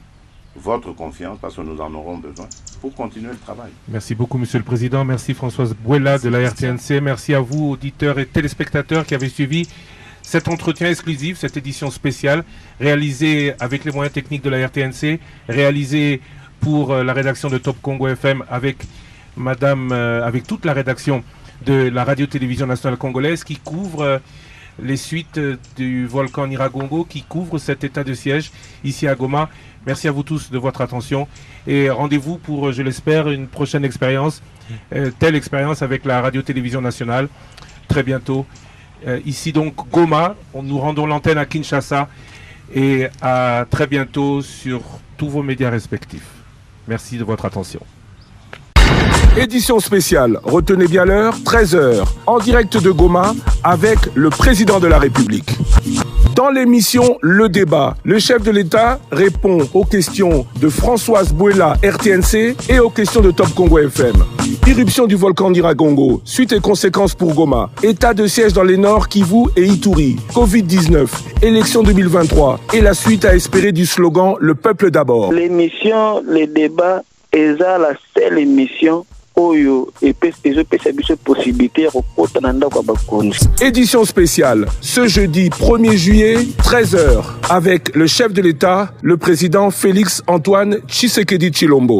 Votre confiance, parce que nous en aurons besoin pour continuer le travail. Merci beaucoup, Monsieur le Président. Merci Françoise Bouella de la RTNC. Merci à vous, auditeurs et téléspectateurs qui avez suivi cet entretien exclusif, cette édition spéciale, réalisée avec les moyens techniques de la RTNC, réalisée pour la rédaction de Top Congo FM avec avec toute la rédaction de la radio-télévision nationale congolaise qui couvre les suites du volcan Nyiragongo, qui couvre cet état de siège ici à Goma. Merci à vous tous de votre attention et rendez-vous pour, je l'espère, une prochaine expérience, telle expérience avec la radio-télévision nationale, très bientôt. Ici donc Goma, nous rendons l'antenne à Kinshasa et à très bientôt sur tous vos médias respectifs. Merci de votre attention. Édition spéciale, retenez bien l'heure, 13h, en direct de Goma avec le président de la République. Dans l'émission Le Débat, le chef de l'État répond aux questions de Françoise Bouella, RTNC, et aux questions de Top Congo FM. Irruption du volcan Nyiragongo, suite et conséquences pour Goma, état de siège dans les Nord, Kivu et Ituri, Covid-19, élection 2023 et la suite à espérer du slogan « Le peuple d'abord ». L'émission Le Débat est la seule émission Édition spéciale, ce jeudi 1er juillet, 13h, avec le chef de l'État, le président Félix Antoine Tshisekedi Tshilombo.